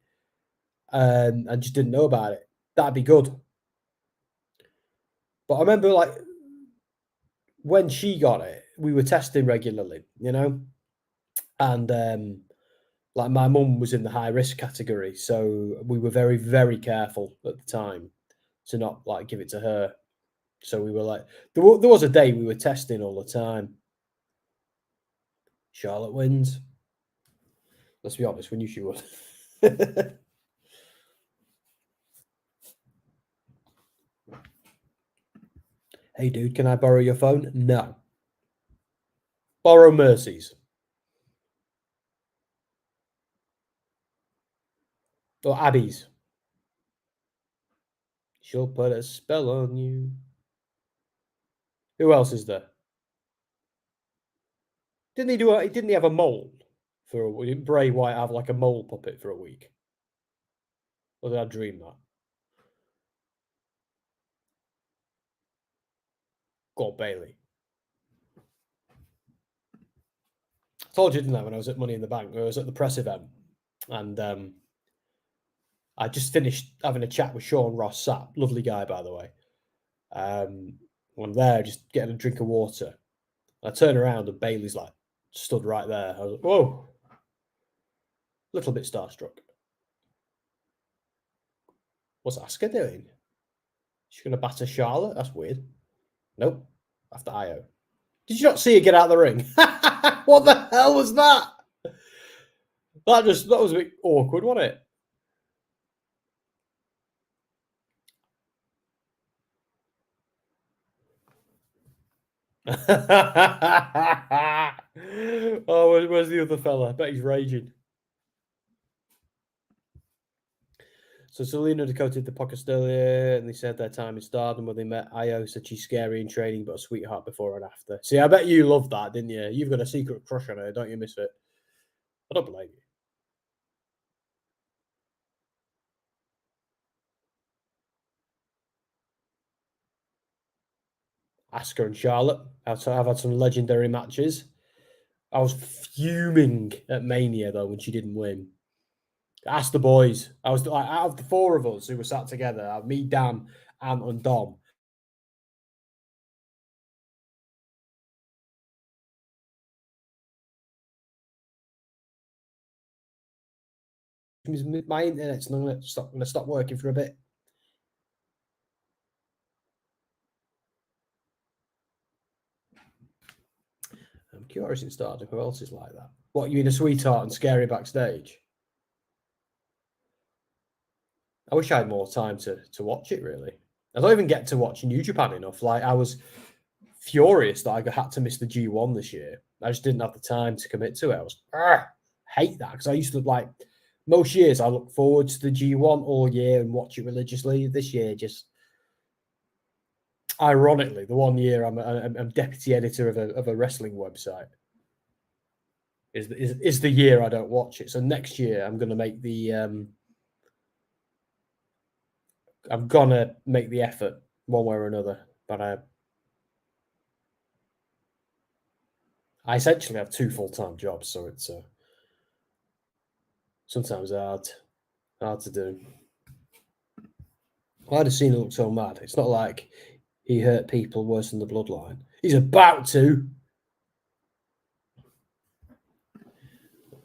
and just didn't know about it. That'd be good. But I remember, like, when she got it, we were testing regularly, and like my mum was in the high risk category, so we were very, very careful at the time to not like give it to her. So we were like, there was a day we were testing all the time. Charlotte wins. Let's be honest, we knew she would. Hey, dude, can I borrow your phone? No. Borrow Mercy's. Or Abby's. She'll put a spell on you. Who else is there? Didn't he have a mole for a week? Didn't Bray Wyatt have like a mole puppet for a week? Or did I dream that? God, Bayley. I told you, didn't I, when I was at Money in the Bank, I was at the press event, and I just finished having a chat with Sean Ross Sapp, lovely guy, by the way. I'm there just getting a drink of water. I turn around and Bayley's like stood right there. I was like, whoa, a little bit starstruck. What's Asuka doing? She's going to batter Charlotte? That's weird. Nope. After Io. Did you not see her get out of the ring? What the hell was that? That was a bit awkward, wasn't it? Oh, where's the other fella? I bet he's raging. So Selena Dakota did the podcast earlier, and they said their time in Stardom when they met Io. Said she's scary in training, but a sweetheart before and after. See, I bet you loved that, didn't you? You've got a secret crush on her, don't you, Misfit? I don't blame you. Asuka and Charlotte. I've had some legendary matches. I was fuming at Mania, though, when she didn't win. Ask the boys. I was like, out of the 4 of us who were sat together, me, Dan, Ant, and Dom. My internet's going to stop working for a bit. I'm curious in Stardom who else is like that. What, you mean a sweetheart and scary backstage? I wish I had more time to watch it, really. I don't even get to watch New Japan enough. Like, I was furious that I had to miss the G1 this year. I just didn't have the time to commit to it. I was hate that because I used to like most years I look forward to the G1 all year and watch it religiously. This year, just ironically, the one year I'm deputy editor of a wrestling website is the year I don't watch it. So next year I'm going to make the effort one way or another. But I essentially have 2 full-time jobs, so it's sometimes hard to do. Why does Cena look so mad? It's not like he hurt people worse than the Bloodline. He's about to.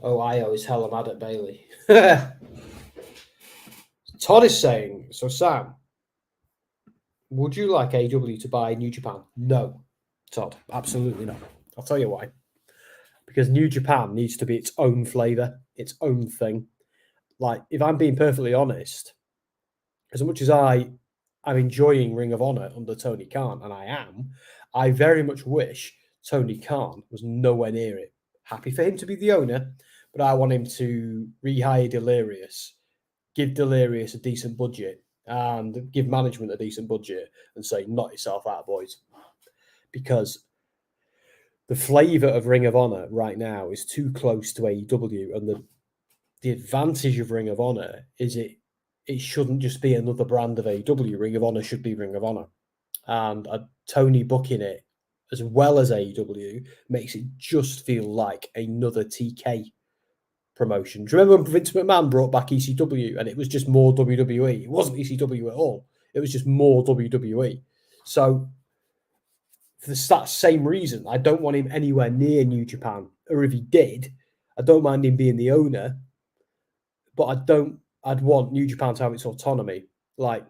Oh, I always hell mad at Bayley. Todd is saying, so Sam, would you like AEW to buy New Japan? No, Todd, absolutely not. I'll tell you why. Because New Japan needs to be its own flavor, its own thing. Like, if I'm being perfectly honest, as much as I'm enjoying Ring of Honor under Tony Khan, and I very much wish Tony Khan was nowhere near it. Happy for him to be the owner, but I want him to rehire Delirious, give Delirious a decent budget, and give management a decent budget, and say, knock yourself out, boys. Because the flavour of Ring of Honor right now is too close to AEW, and the advantage of Ring of Honor is it shouldn't just be another brand of AEW. Ring of Honor should be Ring of Honor. And Tony booking it as well as AEW makes it just feel like another TK promotion. Do you remember when Vince McMahon brought back ECW and it was just more WWE? It wasn't ECW at all. It was just more WWE. So for that same reason, I don't want him anywhere near New Japan. Or if he did, I don't mind him being the owner, but I'd want New Japan to have its autonomy. Like,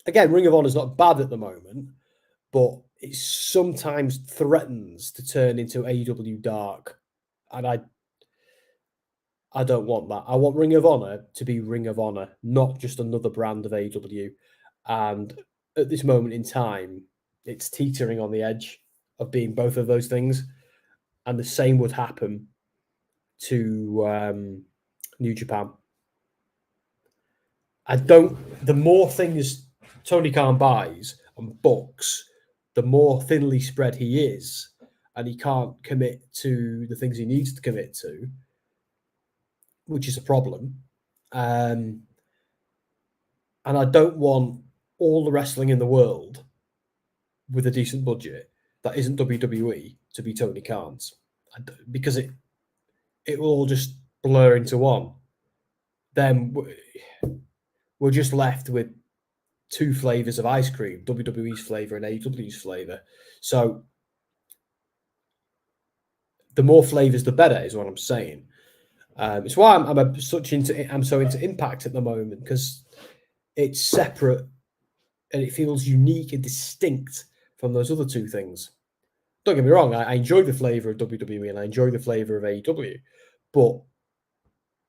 again, Ring of Honor is not bad at the moment, but it sometimes threatens to turn into AEW Dark. And I don't want that. I want Ring of Honor to be Ring of Honor, not just another brand of AEW. And at this moment in time, it's teetering on the edge of being both of those things. And the same would happen to New Japan. The more things Tony Khan buys and books, the more thinly spread he is, and he can't commit to the things he needs to commit to, which is a problem. And I don't want all the wrestling in the world with a decent budget that isn't WWE to be Tony Khan's, because it will all just blur into one. Then we're just left with 2 flavors of ice cream, WWE's flavor and AEW's flavor. So the more flavors, the better, is what I'm saying. It's why I'm so into Impact at the moment, because it's separate and it feels unique and distinct from those other 2 things. Don't get me wrong, I enjoy the flavor of WWE and I enjoy the flavor of AEW, but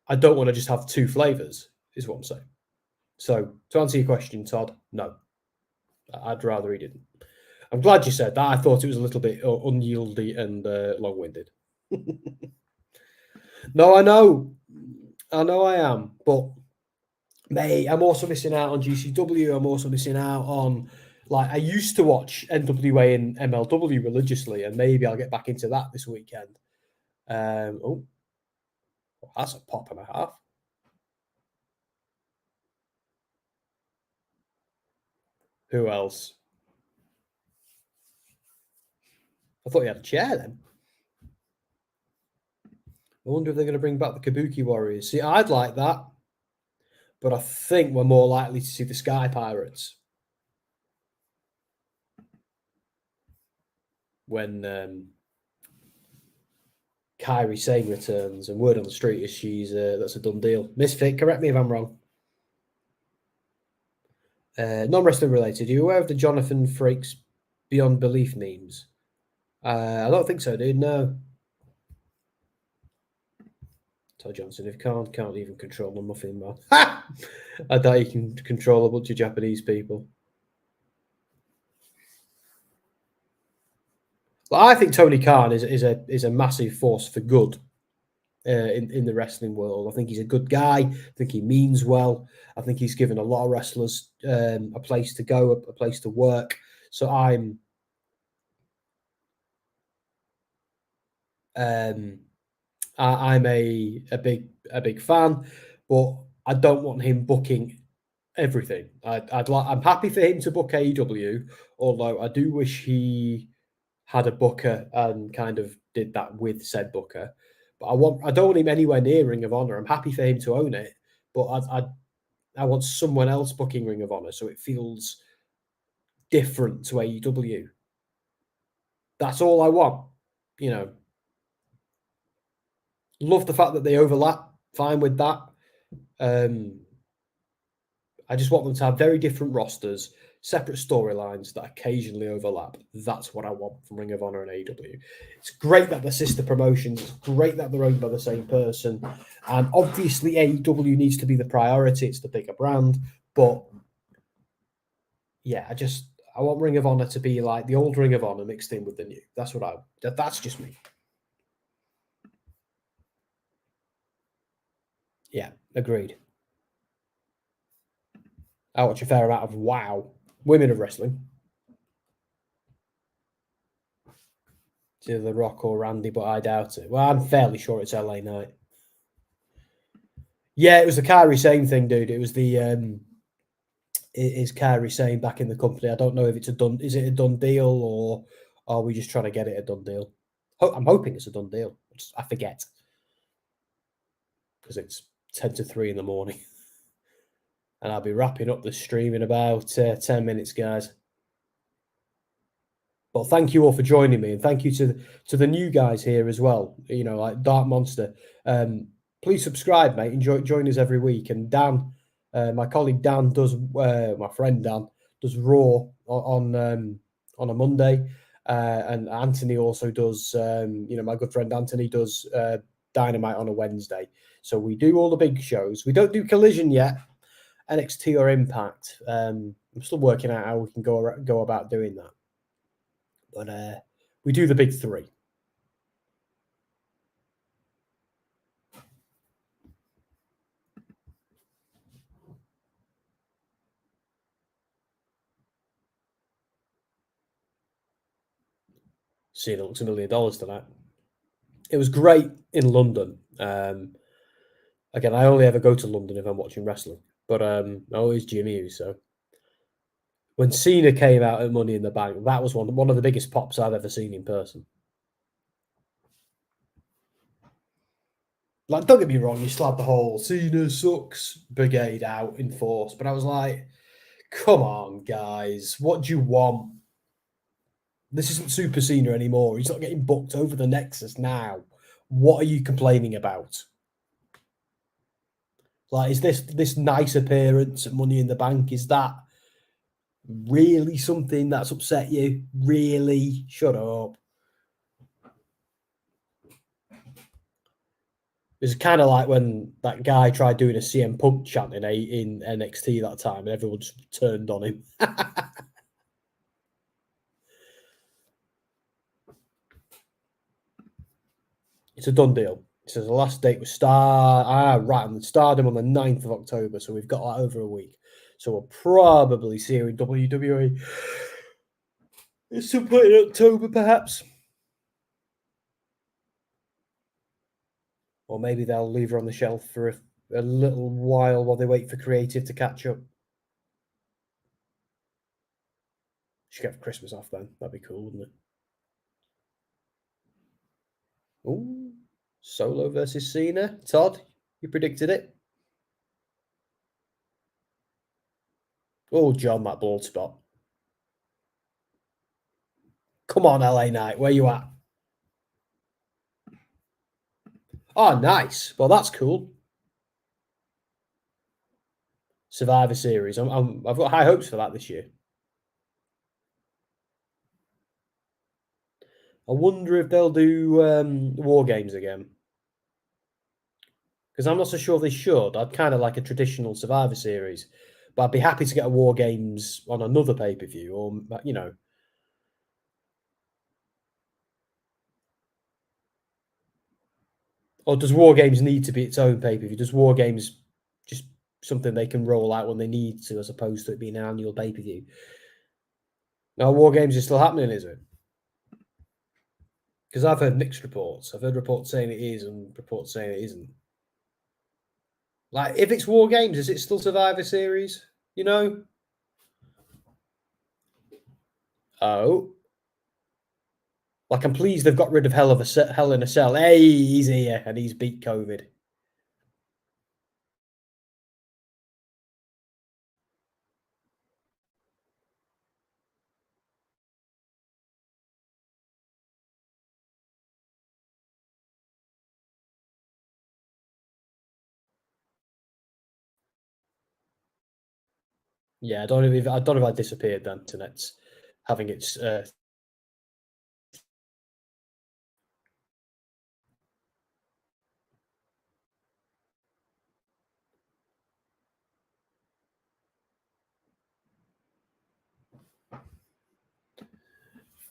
I don't want to just have 2 flavors, is what I'm saying. So to answer your question, Todd, no. I'd rather he didn't. I'm glad you said that. I thought it was a little bit unyieldy and long-winded. No, I know I am. But, mate, I'm also missing out on GCW. I'm also missing out on, like, I used to watch NWA and MLW religiously, and maybe I'll get back into that this weekend. Oh, that's a pop and a half. Who else? I thought you had a chair then. I wonder if they're going to bring back the Kabuki Warriors. See, I'd like that. But I think we're more likely to see the Sky Pirates when Kairi Sane returns. And word on the street is that's a done deal. Misfit, correct me if I'm wrong. Non-wrestling related. Are you aware of the Jonathan Frakes Beyond Belief memes? I don't think so, dude. No. Todd Johnson, if can't even control the muffin man. Ha! I doubt you can control a bunch of Japanese people. Well, I think Tony Khan is a massive force for good in the wrestling world. I think he's a good guy. I think he means well. I think he's given a lot of wrestlers a place to go, a place to work. So I'm a big fan, but I don't want him booking everything. I'm happy for him to book AEW, although I do wish he had a booker and kind of did that with said booker. But I don't want him anywhere near Ring of Honor. I'm happy for him to own it, but I want someone else booking Ring of Honor so it feels different to AEW. That's all I want. You know, love the fact that they overlap. Fine with that. I just want them to have very different rosters, separate storylines that occasionally overlap. That's what I want from Ring of Honor and AEW. It's great that they're sister promotions. It's great that they're owned by the same person. And obviously, AEW needs to be the priority. It's the bigger brand. But yeah, I want Ring of Honor to be like the old Ring of Honor mixed in with the new. That's just me. Yeah, agreed. I watch a fair amount of WOW, Women of Wrestling. It's either The Rock or Randy, but I doubt it. Well, I'm fairly sure it's LA Knight. Yeah, it was the Kairi Sane thing, dude. It was the is Kairi Sane back in the company? I don't know if it's is it a done deal or are we just trying to get it a done deal? I'm hoping it's a done deal. I forget because it's 10 to 3 in the morning. And I'll be wrapping up the stream in about 10 minutes, guys. Well, thank you all for joining me, and thank you to the new guys here as well. You know, like Dark Monster. Please subscribe, mate. Join us every week. And Dan, my colleague Dan does. My friend Dan does Raw on a Monday, and Anthony also does. My good friend Anthony does Dynamite on a Wednesday. So we do all the big shows. We don't do Collision yet. NXT or Impact. I'm still working out how we can go about doing that. But we do the big three. Cena looks $1 million tonight. It was great in London. Again, I only ever go to London if I'm watching wrestling. But I always Jimmy. So when Cena came out at Money in the Bank, that was one of the biggest pops I've ever seen in person. Like, don't get me wrong, you still had the whole Cena sucks brigade out in force, but I was like, come on, guys, what do you want? This isn't Super Cena anymore. He's not getting booked over the Nexus now. What are you complaining about? Like, is this nice appearance at Money in the Bank? Is that really something that's upset you? Really? Shut up. It's kind of like when that guy tried doing a CM Punk chant in NXT that time, and everyone just turned on him. It's a done deal. It says the last date was Stardom on the 9th of October, so we've got that over a week. So we'll probably see her in WWE at some point in October, perhaps. Or maybe they'll leave her on the shelf for a little while they wait for creative to catch up. Should get Christmas off then. That'd be cool, wouldn't it? Ooh, Solo versus Cena. Todd, you predicted it. Oh, John, that bald spot. Come on, LA Knight, where you at? Oh, nice. Well, that's cool. Survivor Series. I've got high hopes for that this year. I wonder if they'll do War Games again. Because I'm not so sure they should. I'd kind of like a traditional Survivor Series. But I'd be happy to get a War Games on another pay-per-view or, you know. Or does War Games need to be its own pay-per-view? Does War Games just something they can roll out when they need to, as opposed to it being an annual pay-per-view? Now, War Games is still happening, is it? Because I've heard mixed reports. I've heard reports saying it is and reports saying it isn't. Like, if it's War Games, is it still Survivor Series? You know? Oh. Like, I'm pleased they've got rid of Hell in a Cell. Hey, he's here and he's beat COVID. Yeah, I don't know if I disappeared. The internet's having its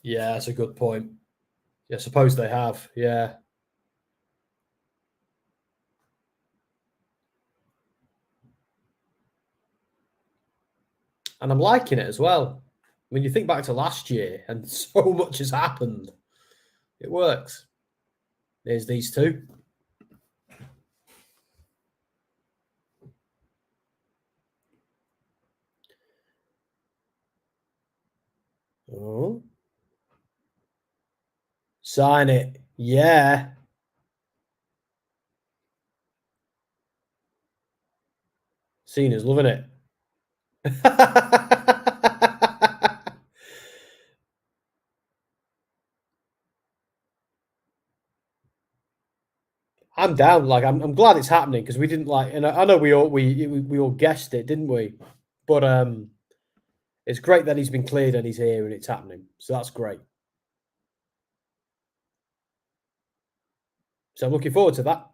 yeah, that's a good point. Yeah, I suppose they have. Yeah. And I'm liking it as well. When you think back to last year and so much has happened, it works. There's these two. Oh. Sign it. Yeah. Cena's loving it. I'm down. Like I'm glad it's happening because we didn't like, and I know we all guessed it, didn't we? But it's great that he's been cleared and he's here and it's happening. So that's great. So I'm looking forward to that.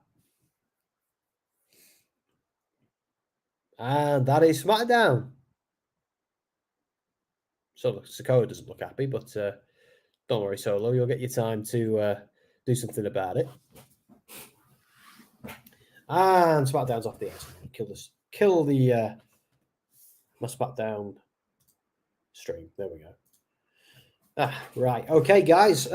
And that is SmackDown. So Sokoa doesn't look happy, but don't worry, Solo. You'll get your time to do something about it. And SmackDown's off the air. Kill the my SmackDown stream. There we go. Right. Okay, guys.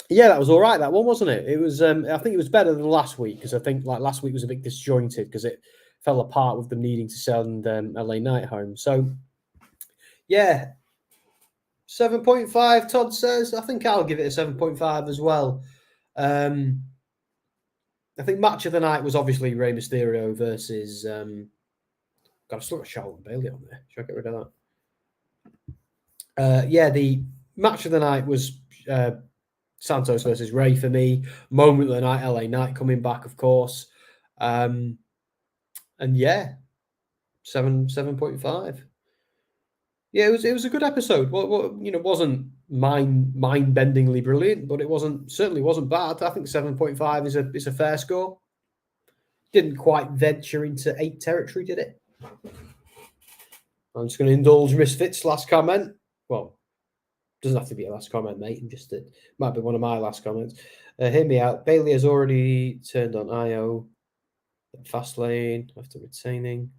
Yeah, that was all right. That one, wasn't it? It was. I think it was better than last week because I think like last week was a bit disjointed because it fell apart with them needing to send LA Knight home. So, yeah, 7.5. Todd says. I think I'll give it a 7.5 as well. I think match of the night was obviously Rey Mysterio versus. God, I've still got Charlotte and Bayley on there. Should I get rid of that? Yeah, the match of the night was Santos versus Rey for me. Moment of the night, LA Knight coming back, of course. And yeah, 7.5. Yeah, it was a good episode. Well, wasn't mind-bendingly brilliant, but it certainly wasn't bad. I think 7.5 is a fair score. Didn't quite venture into 8 territory, did it? I'm just going to indulge Misfits' last comment. Well, doesn't have to be a last comment, mate. It might be one of my last comments. Hear me out. Bayley has already turned on IO. Fastlane after retaining.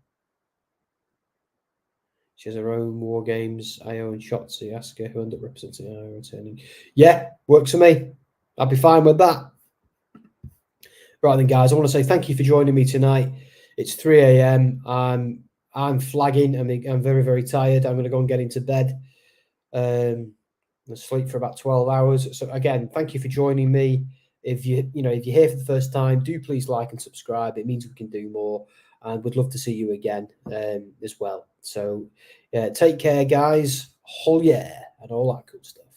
She has her own War Games, IO and Shotzi. Ask her who ended up representing IO returning. Yeah, works for me. I'll be fine with that. Right then, guys, I want to say thank you for joining me tonight. It's 3 a.m. I'm flagging. I'm very, very tired. I'm going to go and get into bed. Sleep for about 12 hours. So again, thank you for joining me. If you're here for the first time, do please like and subscribe. It means we can do more, and we'd love to see you again as well. So, take care, guys. Hull yeah, and all that good stuff.